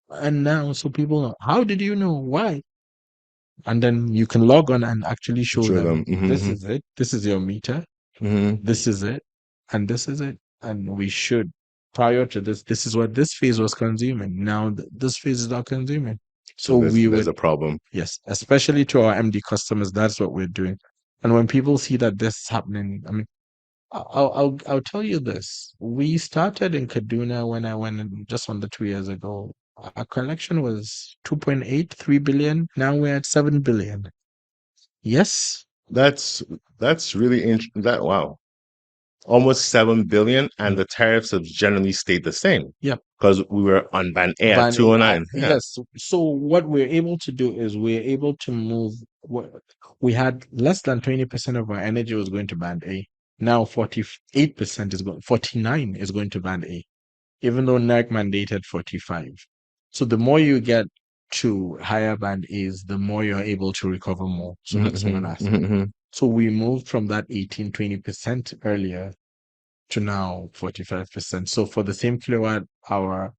And now, so people know, how did you know? Why? And then you can log on and actually show Show them them. this is it, this is your meter, Hmm. this is it, and this is it. And we should, prior to this, this is what this phase was consuming. Now, this phase is not consuming. So So we there's would, a problem. yes, especially to our MD customers, that's what we're doing. And when people see that this is happening, I mean, I'll tell you this. We started in Kaduna when I went in just under 2 years ago. Our collection was 2.83 billion. Now we're at 7 billion. Yes. That's that's really that wow. almost 7 billion, and Mm. the tariffs have generally stayed the same. Yep. Because we were on band A at Band A, 209. Yeah. yes. So what we're able to do is we're able to move. We had less than 20% of our energy was going to band A. Now 48% is going, 49 is going to band A, even though NERC mandated 45. So the more you get to higher band A's, the more you're able to recover more. So that's one Mhm, aspect. mhm, So we moved from that 18-20% earlier to now 45%. So for the same kilowatt hour,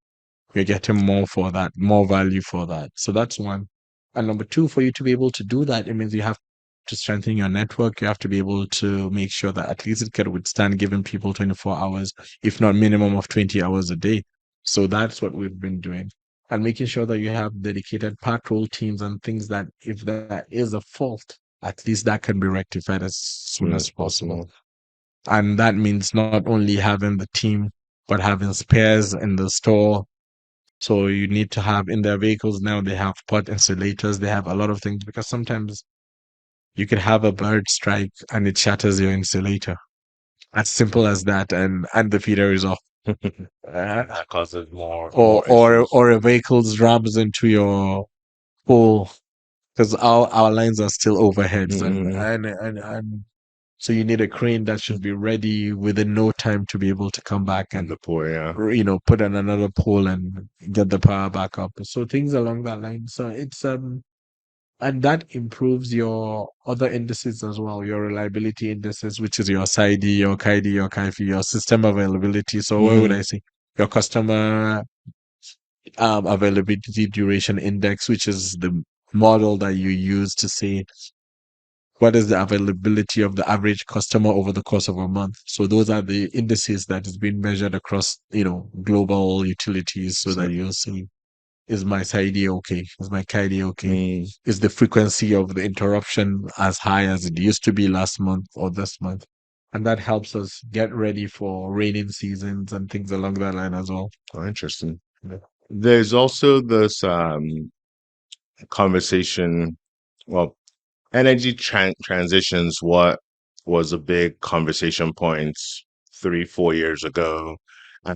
you're getting more for that, more value for that. So that's one. And number two, for you to be able to do that, it means you have to strengthen your network. You have to be able to make sure that at least it can withstand giving people 24 hours, if not minimum of 20 hours a day. So that's what we've been doing. And making sure that you have dedicated patrol teams and things that if there is a fault, at least that can be rectified as soon mhm. as possible. And that means not only having the team, but having spares in the store. So you need to have in their vehicles now, they have pot insulators, they have a lot of things because sometimes you could have a bird strike and it shatters your insulator. As simple as that, and the feeder is off. That causes or more or issues. or a vehicle rams into your pole because our lines are still overheads Mhm. and so you need a crane that should be ready within no time to be able to come back And and the poor, yeah. put on another pole and get the power back up. So things along that line. So it's and that improves your other indices as well, your reliability indices, which is your SID, your KID, your KIFI, your system availability. So what would Hmm. I say? Your customer availability duration index, which is the model that you use to say what is the availability of the average customer over the course of a month. So those are the indices that is being measured across, global utilities so that you'll see, is my SID okay? Is my KID okay? Mm, Is the frequency of the interruption as high as it used to be last month or this month? And that helps us get ready for raining seasons and things along that line as well. interesting. Yeah. There's also this conversation. Well, energy transitions. What was a big conversation point 3, 4 years ago,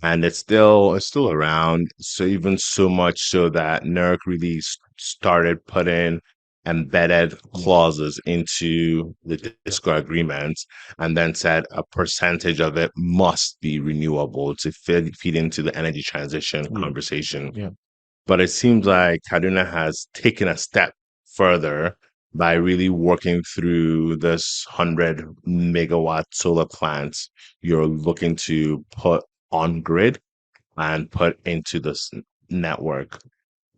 and it's still around. So even so much so that NERC really started putting embedded Mm. clauses into the Yeah. DisCol agreements, and then said a percentage of it must be renewable to feed into the energy transition Yeah. conversation. Yeah. But it seems like Kaduna has taken a step further by really working through this 100 megawatt solar plant you're looking to put on grid and put into this network.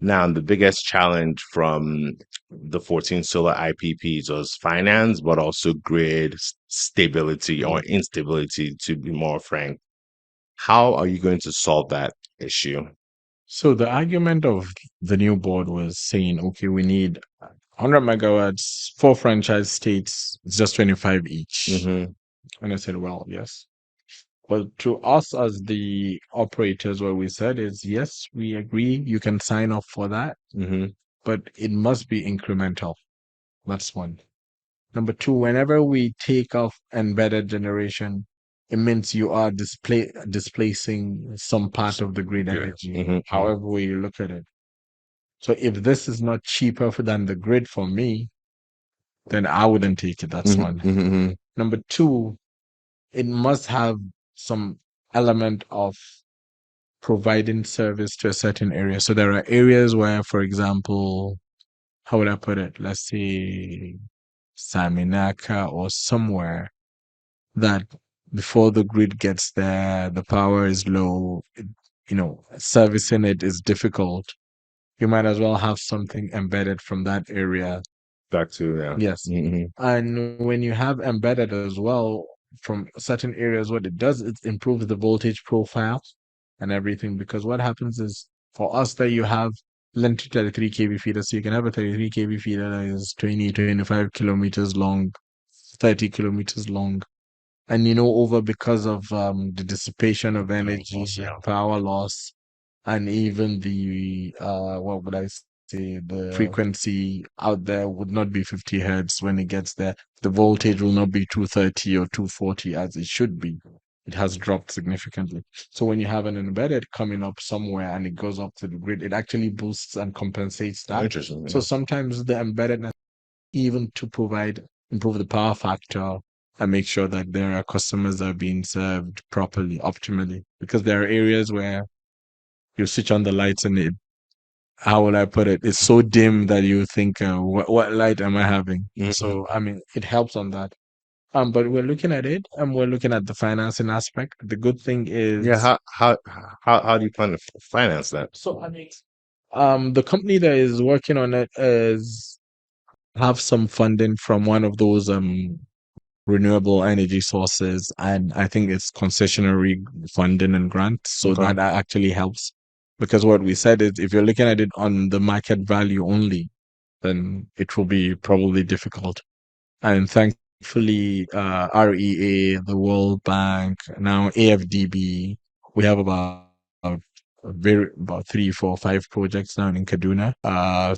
Now, the biggest challenge from the 14 solar IPPs was finance, but also grid stability or Yeah. instability, to be more frank. How are you going to solve that issue? So the argument of the new board was saying, okay, we need 100 megawatts, four franchise states, it's just 25 each. Hmm. And I said, well, yes. But to us as the operators, what we said is, yes, we agree, you can sign off for that, Hmm. but it must be incremental. That's one. Number two, whenever we take off embedded generation, it means you are displacing some part of the grid Yeah. energy, Hmm. however way you look at it. So if this is not cheaper than the grid for me, then I wouldn't take it. That's Hmm. one. Hmm. Number two, it must have some element of providing service to a certain area. So there are areas where, for example, how would I put it? Let's say Saminaka or somewhere that before the grid gets there, the power is low, servicing it is difficult. You might as well have something embedded from that area. Back to yeah. Yes. Hmm. And when you have embedded as well from certain areas, what it does, it improves the voltage profile and everything. Because what happens is for us that you have linked to 33 kV feeder, so you can have a 33 kV feeder that is 20-25 kilometers long, 30 kilometers long. And over because of the dissipation of energy, power loss, and even the what would I say, the frequency out there would not be 50 hertz when it gets there. The voltage will not be 230 or 240 as it should be. it has dropped significantly. So when you have an embedded coming up somewhere and it goes up to the grid, it actually boosts and compensates that. Interesting. So Yeah. sometimes the embedded, even to improve the power factor and make sure that their customers are being served properly, optimally, because there are areas where you switch on the lights and it, how will I put it? It's so dim that you think, what light am I having? Mhm. So, I mean, it helps on that. But we're looking at it and we're looking at the financing aspect. The good thing Yeah. is, How do you plan to finance that? so I mean, the company that is working on it is have some funding from one of those renewable energy sources, and I think it's concessionary funding and grants. So Okay. that actually helps, because what we said is if you're looking at it on the market value only, then it will be probably difficult. And thankfully, REA, the World Bank, now AFDB, we have about 3, 4, 5 projects now in Kaduna.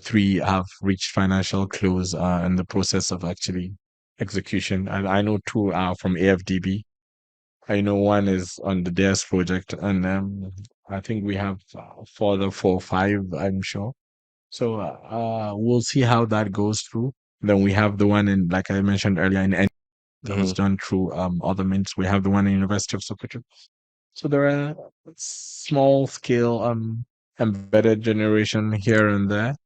3 have reached financial close, in the process of actually execution. And I know 2 are from AFDB. I know 1 is on the DARES project, and I think we have further 4, 5, I'm sure. So we'll see how that goes through. Then we have the one in, like I mentioned earlier, in N that was Mhm. done through other mints. We have the one in University of Sokoto. So there are small scale embedded generation here and there.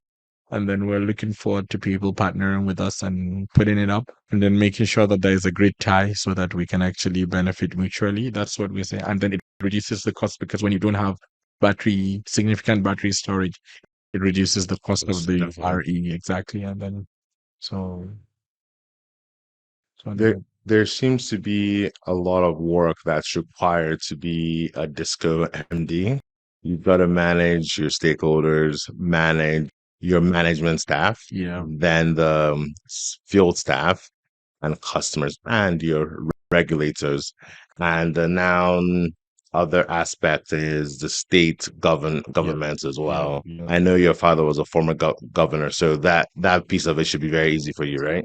And then we're looking forward to people partnering with us and putting it up and then making sure that there is a grid tie so that we can actually benefit mutually. That's what we say. And then it reduces the cost, because when you don't have significant battery storage, it reduces the cost of Yes, the definitely. RE. Exactly. And then, so, so There anyway, there seems to be a lot of work that's required to be a disco MD. You've got to manage your stakeholders, manage your management staff, yeah, then the field staff and customers and your regulators. And the now other aspect is the state yeah, governments as yeah, well. yeah. I know your father was a former governor, so that piece of it should be very easy for you, right?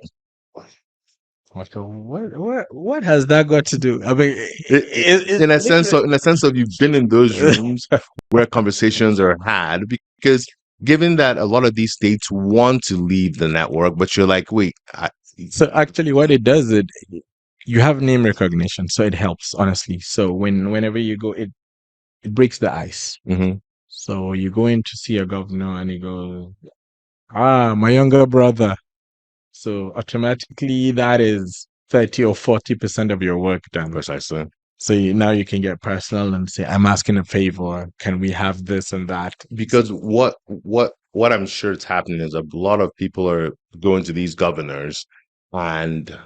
What has that got to do? I mean, In a sense literally. of you've been in those rooms where conversations are had, because given that a lot of these states want to leave the network, but you're like, wait, So actually, what it does, you have name recognition, so it helps, honestly. So whenever you go, it breaks the ice. mhm. So you go in to see a governor, and he goes, "Ah, my younger brother." So automatically, that is 30 or 40% of your work done. Precisely. So now you can get personal and say, "I'm asking a favor. Can we have this and that?" Because what I'm sure is happening is a lot of people are going to these governors and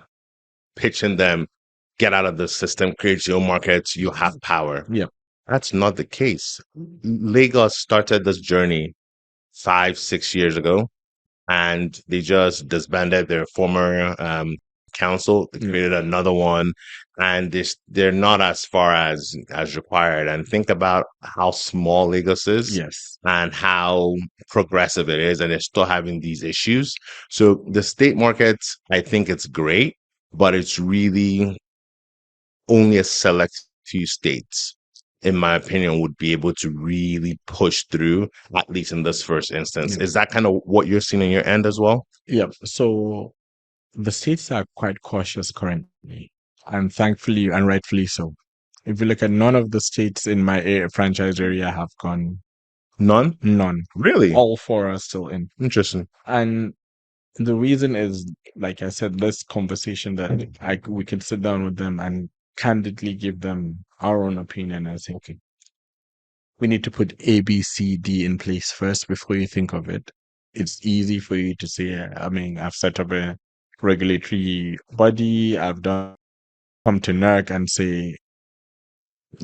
pitching them, get out of the system, create your own markets, you have power. Yeah. That's not the case. Lagos started this journey 5, 6 years ago, and they just disbanded their former council. They Yeah. created another one, and they're not as far as required. And think about how small Lagos is Yes. and how progressive it is, and they're still having these issues. So the state markets, I think it's great, but it's really only a select few states, in my opinion, would be able to really push through, at least in this first instance. Yeah. Is that kind of what you're seeing in your end as well? Yeah. So the states are quite cautious currently, and thankfully and rightfully so. If you look at, none of the states in my franchise area have gone. None? None. Really? All 4 are still in. Interesting. And the reason is, like I said, this conversation that we can sit down with them and candidly give them our own opinion and say, okay, we need to put A, B, C, D in place first before you think of it. It's easy for you to say, I mean, I've set up a regulatory body, I've done, come to NERC and say,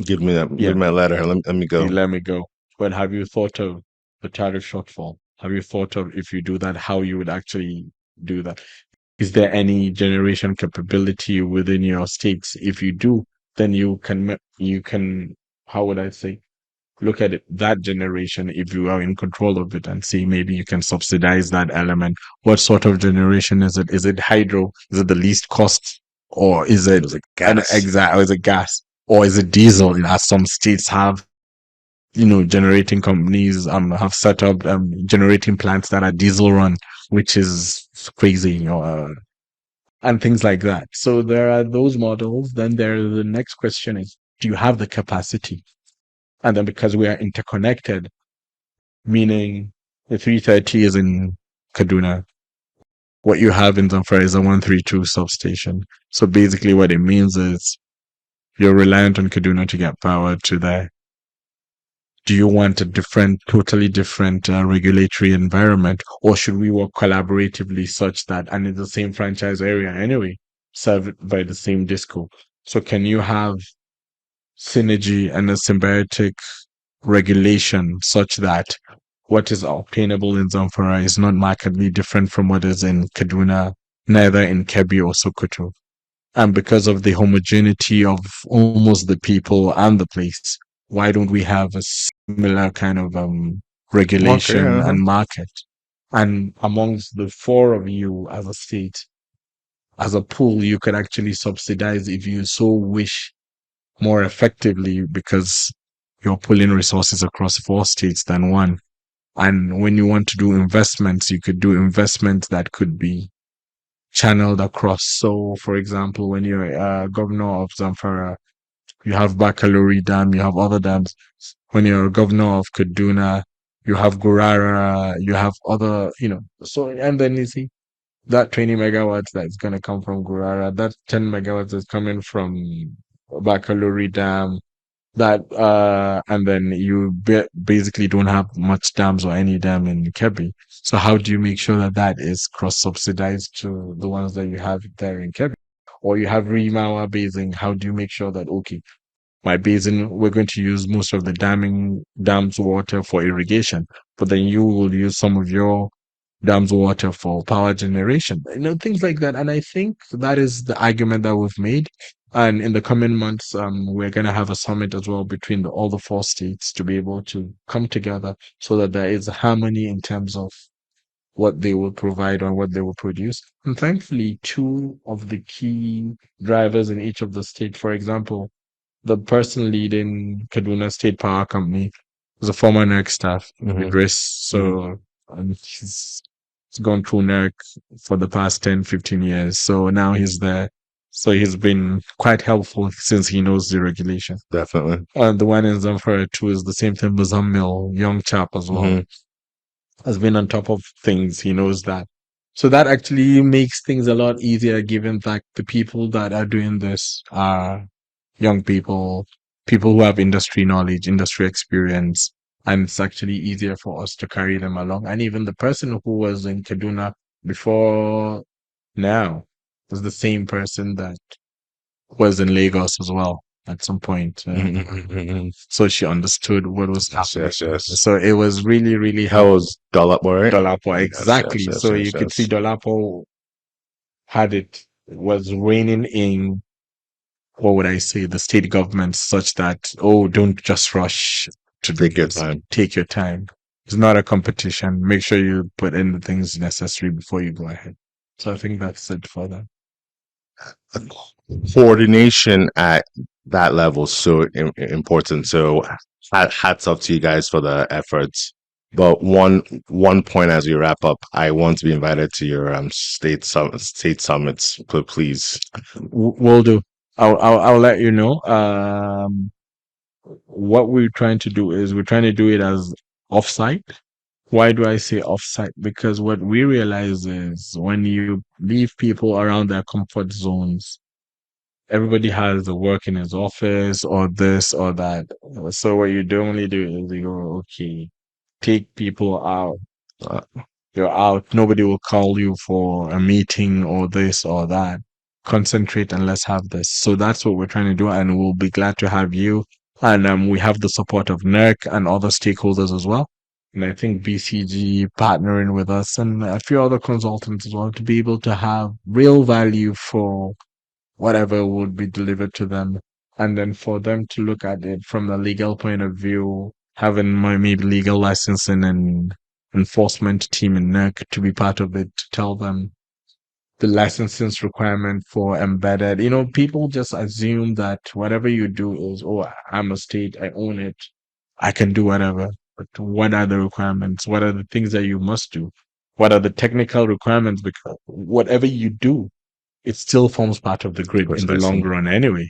Give me that. yeah, Give me a letter. Let me go. let me go. But have you thought of the tariff shortfall? Have you thought of, if you do that, how you would actually do that? Is there any generation capability within your states? If you do, then you can, how would I say, look at it, that generation, if you are in control of it, and see maybe you can subsidize that element. What sort of generation is it? Is it hydro? Is it the least cost? Or is it It was a gas. or is it gas? or is it diesel? As some states have, generating companies have set up generating plants that are diesel run, which is crazy, and things like that. So there are those models. Then the next question is, do you have the capacity? And then because we are interconnected, meaning the 330 is in Kaduna, what you have in Zamfara is a 132 substation. So basically what it means is you're reliant on Kaduna to get power to there. Do you want a totally different regulatory environment, or should we work collaboratively such that, and in the same franchise area anyway, served by the same disco? So can you have synergy and a symbiotic regulation such that what is obtainable in Zamfara is not markedly different from what is in Kaduna, neither in Kebbi or Sokoto? And because of the homogeneity of almost the people and the place, why don't we have a similar kind of Okay. regulation and market? And amongst the four of you as a state, as a pool, you could actually subsidize if you so wish more effectively, because you're pulling resources across four states than one. And when you want to do investments, you could do investments that could be channeled across. So, for example, when you're governor of Zamfara, you have Bakalori Dam, you have other dams. When you're governor of Kaduna, you have Gurara, you have other, so, and then you see that 20 megawatts that's going to come from Gurara, that 10 megawatts is coming from Bakalori Dam, that and then you basically don't have much dams or any dam in Kebbi. So how do you make sure that that is cross subsidized to the ones that you have there in Kebbi? Or you have Rimawa Basin, how do you make sure that, okay, my basin, we're going to use most of the dams water for irrigation, but then you will use some of your dams water for power generation, things like that. And I think that is the argument that we've made. And in the coming months, we're going to have a summit as well between all the four states to be able to come together so that there is harmony in terms of what they will provide or what they will produce. And thankfully, two of the key drivers in each of the states, for example, the person leading Kaduna State Power Company was a former NERC staff, Idris. So he's gone through NERC for the past 10, 15 years. So now he's there. So he's been quite helpful since he knows the regulation. Definitely. The one in Zamfara too is the same thing. Muzammil, young chap as well, has been on top of things. He knows that. So that actually makes things a lot easier, given that the people that are doing this are young people, people who have industry knowledge, industry experience, and it's actually easier for us to carry them along. And even the person who was in Kaduna before now was the same person that was in Lagos as well at some point. So she understood what was happening. Yes. So it was really, really That was Dolapo, right? Dolapo, exactly. So you could see yes. Dolapo was reigning in, what would I say, the state government, such that, oh, don't just rush to Take your time. Take your time. It's not a competition. Make sure you put in the things necessary before you go ahead. So I think that's it for that. Coordination at that level is so important. So hats off to you guys for the efforts. But one point as we wrap up, I want to be invited to your state summits, please. We'll do. I'll let you know. What we're trying to do is we're trying to do it as offsite. Why do I say offsite? Because what we realize is when you leave people around their comfort zones, everybody has a work in his office or this or that. So what you normally do is you go, okay, take people out. You're out. Nobody will call you for a meeting or this or that. Concentrate and let's have this. So that's what we're trying to do, and we'll be glad to have you. And we have the support of NERC and other stakeholders as well. And I think BCG partnering with us and a few other consultants as well to be able to have real value for whatever would be delivered to them. And then for them to look at it from the legal point of view, having my maybe legal licensing and enforcement team in NERC to be part of it, to tell them the licensing requirement for embedded. People just assume that whatever you do is, oh, I'm a state, I own it, I can do whatever. But what are the requirements? What are the things that you must do? What are the technical requirements? Because whatever you do, it still forms part of the grid in the long Precisely. run anyway.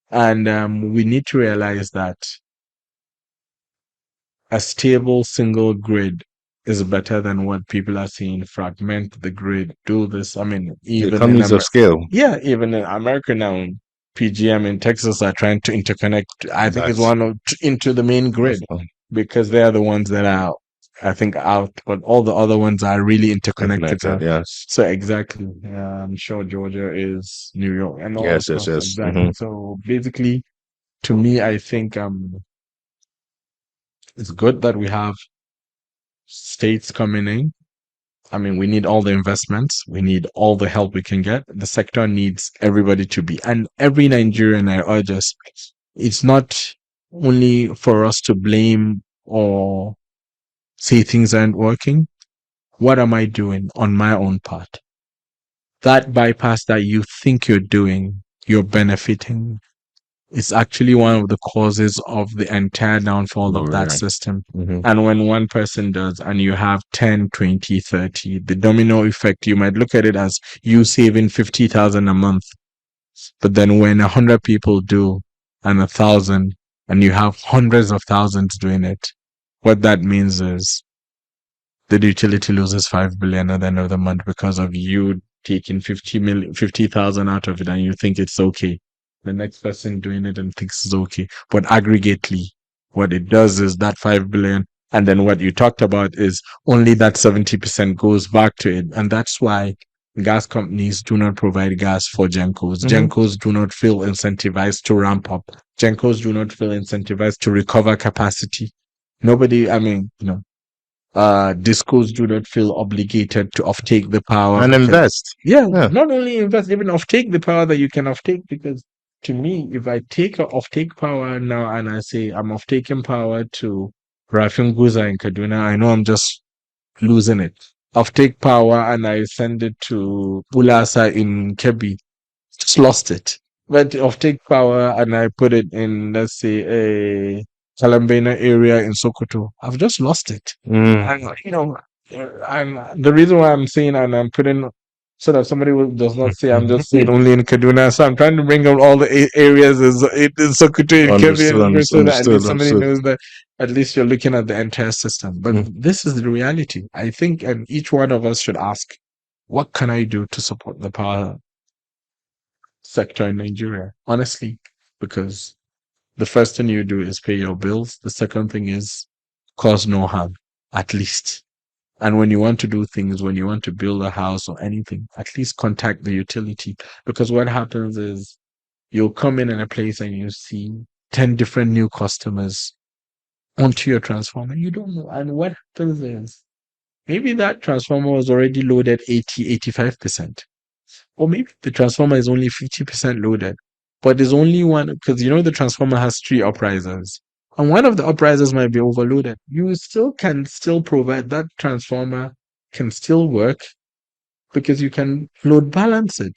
And we need to realize that a stable single grid is better than what people are saying. Fragment the grid, do this. I mean, The even in economies of America, scale. yeah, even in America now, PGM in Texas are trying to interconnect. I think it's That's one of into the main that's grid because they are the ones that are, I think, out, but all the other ones are really interconnected connected. now. Yes. So exactly, I'm sure Georgia is New York and all the Yes. Yes. stuff. Yes. Exactly. So basically, to me, I think it's good that we have states coming in. I mean, we need all the investments. We need all the help we can get. The sector needs everybody to be, and every Nigerian, I urge us, it's not only for us to blame or say things aren't working. What am I doing on my own part? That bypass that you think you're doing, you're benefiting. It's actually one of the causes of the entire downfall of that Right. system. Mm-hmm. And when one person does, and you have 10, 20, 30, the domino effect, you might look at it as you saving 50,000 a month. But then when 100 people do and 1,000, and you have hundreds of thousands doing it, what that means is the utility loses 5 billion at the end of the month because of you taking 50,000 out of it and you think it's okay. The next person doing it and thinks it's okay. But aggregately, what it does is that 5 billion. And then what you talked about is only that 70% goes back to it. And that's why gas companies do not provide gas for Gencos. Mm-hmm. Gencos do not feel incentivized to ramp up. Gencos do not feel incentivized to recover capacity. Nobody, I mean, discos do not feel obligated to offtake the power And because, invest. yeah, Yeah. not only invest, even offtake the power that you can offtake. Because to me, if I take a offtake power now and I say I'm offtaking power to Rafin Guza in Kaduna, I know I'm just losing it. Offtake power and I send it to Ulasa in Kebi, just lost it. But of take power and I put it in, let's say, a Kalambena area in Sokoto, I've just lost it. Mm. And, and the reason why I'm saying, and I'm putting, so that somebody does not say I'm just saying only in Kaduna. So I'm trying to bring up all the areas in Sokoto, in Kebbi, Understood. and so Understood. that at least Understood. somebody Understood. knows that at least you're looking at the entire system. But Mm. this is the reality. I think, and each one of us should ask, what can I do to support the power sector in Nigeria, honestly, because the first thing you do is pay your bills. The second thing is cause no harm, at least. And when you want to do things, when you want to build a house or anything, at least contact the utility. Because what happens is you'll come in a place and you see 10 different new customers onto your transformer. You don't know. And what happens is maybe that transformer was already loaded 85%. Or maybe the transformer is only 50% loaded, but there's only one because the transformer has three uprisers. And one of the uprisers might be overloaded. You still can still provide that transformer can still work because you can load balance it.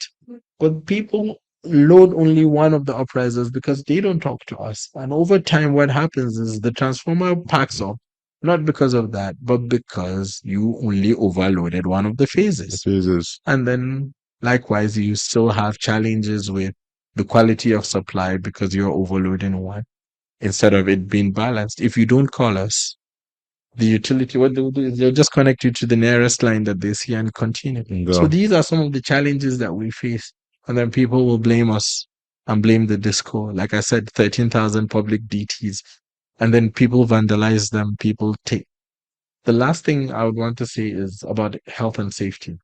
But people load only one of the uprisers because they don't talk to us. And over time, what happens is the transformer packs up, not because of that, but because you only overloaded one of the phases. Jesus. And then likewise, you still have challenges with the quality of supply because you're overloading one instead of it being balanced. If you don't call us, the utility, what they'll do is they'll just connect you to the nearest line that they see and continue. So Go. these are some of the challenges that we face. And then people will blame us and blame the disco. Like I said, 13,000 public DTs. And then people vandalize them, people take. The last thing I would want to say is about health and safety.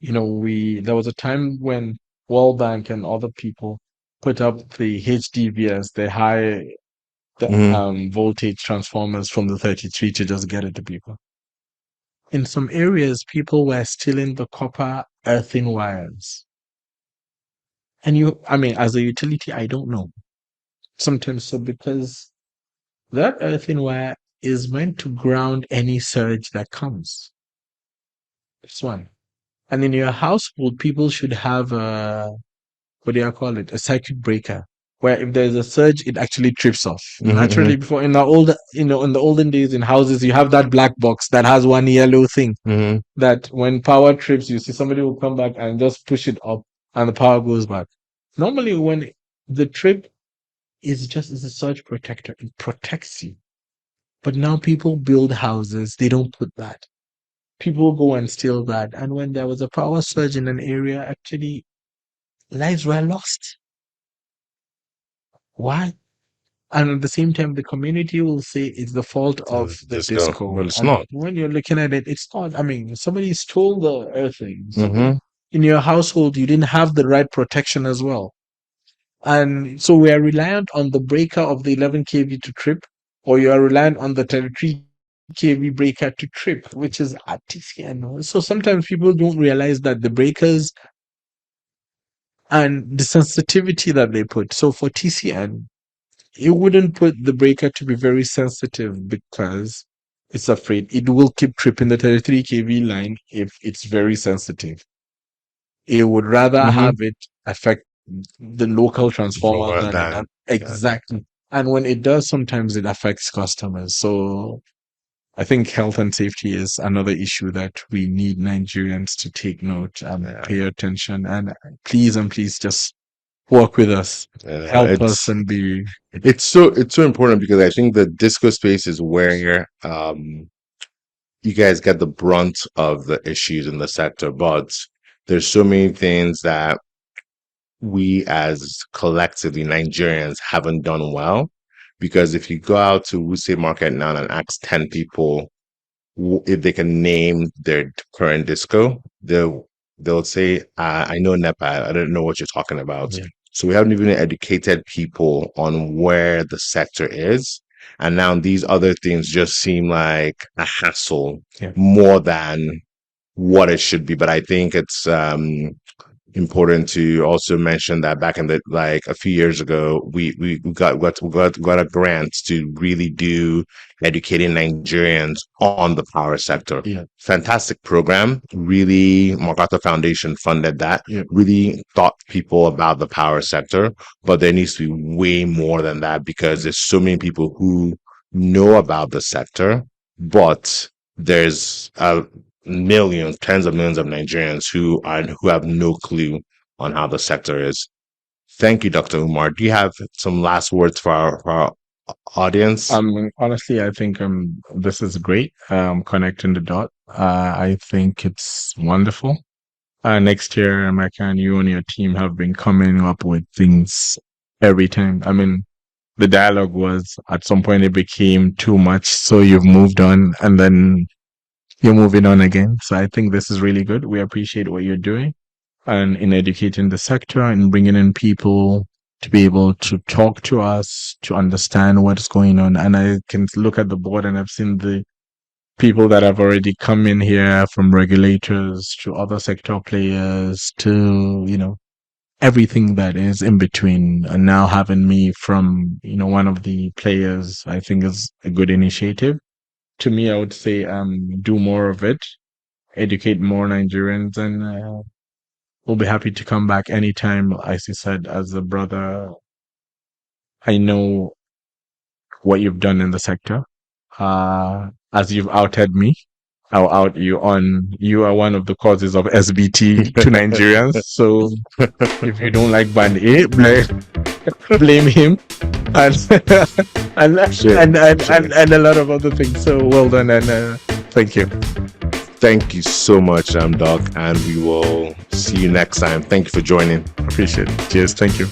There was a time when World Bank and other people put up the HDVS, the high Mm-hmm. voltage transformers from the 33 to just get it to people. In some areas, people were stealing the copper earthen wires. And I mean, as a utility, I don't know. Sometimes so because that earthen wire is meant to ground any surge that comes. That's one. And in your household, people should have what do you call it? A circuit breaker, where if there's a surge, it actually trips off. Naturally, before in the old, in the olden days in houses, you have that black box that has one yellow thing that when power trips, you see somebody will come back and just push it up and the power goes back. Normally, when the trip is a surge protector, it protects you. But now people build houses, they don't put that. People go and steal that. And when there was a power surge in an area, actually lives were lost. Why? And at the same time, the community will say it's the fault of the disco. Well, it's And not. when you're looking at it, it's not. I mean, somebody stole the earthings. In your household, you didn't have the right protection as well. And so we are reliant on the breaker of the 11 kV to trip, or you are reliant on the 33 kV breaker to trip, which is at TCN. So sometimes people don't realize that the breakers and the sensitivity that they put. So for TCN, you wouldn't put the breaker to be very sensitive because it's afraid it will keep tripping the 33 kV line if it's very sensitive. It would rather have it affect the local transformer than it exactly. And when it does, sometimes it affects customers. So I think health and safety is another issue that we need Nigerians to take note and pay attention. And please just work with us, help us, and be. It's so important because I think the disco space is where you guys get the brunt of the issues in the sector, but there's so many things that we as collectively Nigerians haven't done well. Because if you go out to Wuse Market now and ask 10 people if they can name their current disco, they'll say, I know NEPA, I don't know what you're talking about. Yeah. So we haven't even educated people on where the sector is. And now these other things just seem like a hassle more than what it should be. But I think it's important to also mention that back in the like a few years ago, we got a grant to really do educating Nigerians on the power sector. Yeah. Fantastic program. Really, Morgata Foundation funded that. Yeah. Really taught people about the power sector, but there needs to be way more than that because there's so many people who know about the sector, but there's millions, tens of millions of Nigerians who have no clue on how the sector is. Thank you, Dr. Umar. Do you have some last words for our audience? Honestly, I think this is great. Connecting the dot. I think it's wonderful. Next year, America and you and your team have been coming up with things every time. I mean, the dialogue was at some point it became too much, so you've moved on, and then you're moving on again. So I think this is really good. We appreciate what you're doing and in educating the sector and bringing in people to be able to talk to us, to understand what's going on. And I can look at the board and I've seen the people that have already come in here, from regulators to other sector players to, everything that is in between. And now having me from, one of the players, I think is a good initiative. To me, I would say do more of it, educate more Nigerians, and we'll be happy to come back anytime. As you said, as a brother, I know what you've done in the sector. As you've outed me, I'll out you on, you are one of the causes of SBT to Nigerians. So if you don't like Band A, blame him. And and a lot of other things. So well done, and thank you. Thank you so much, Doc, and we will see you next time. Thank you for joining. Appreciate it. Cheers. Thank you.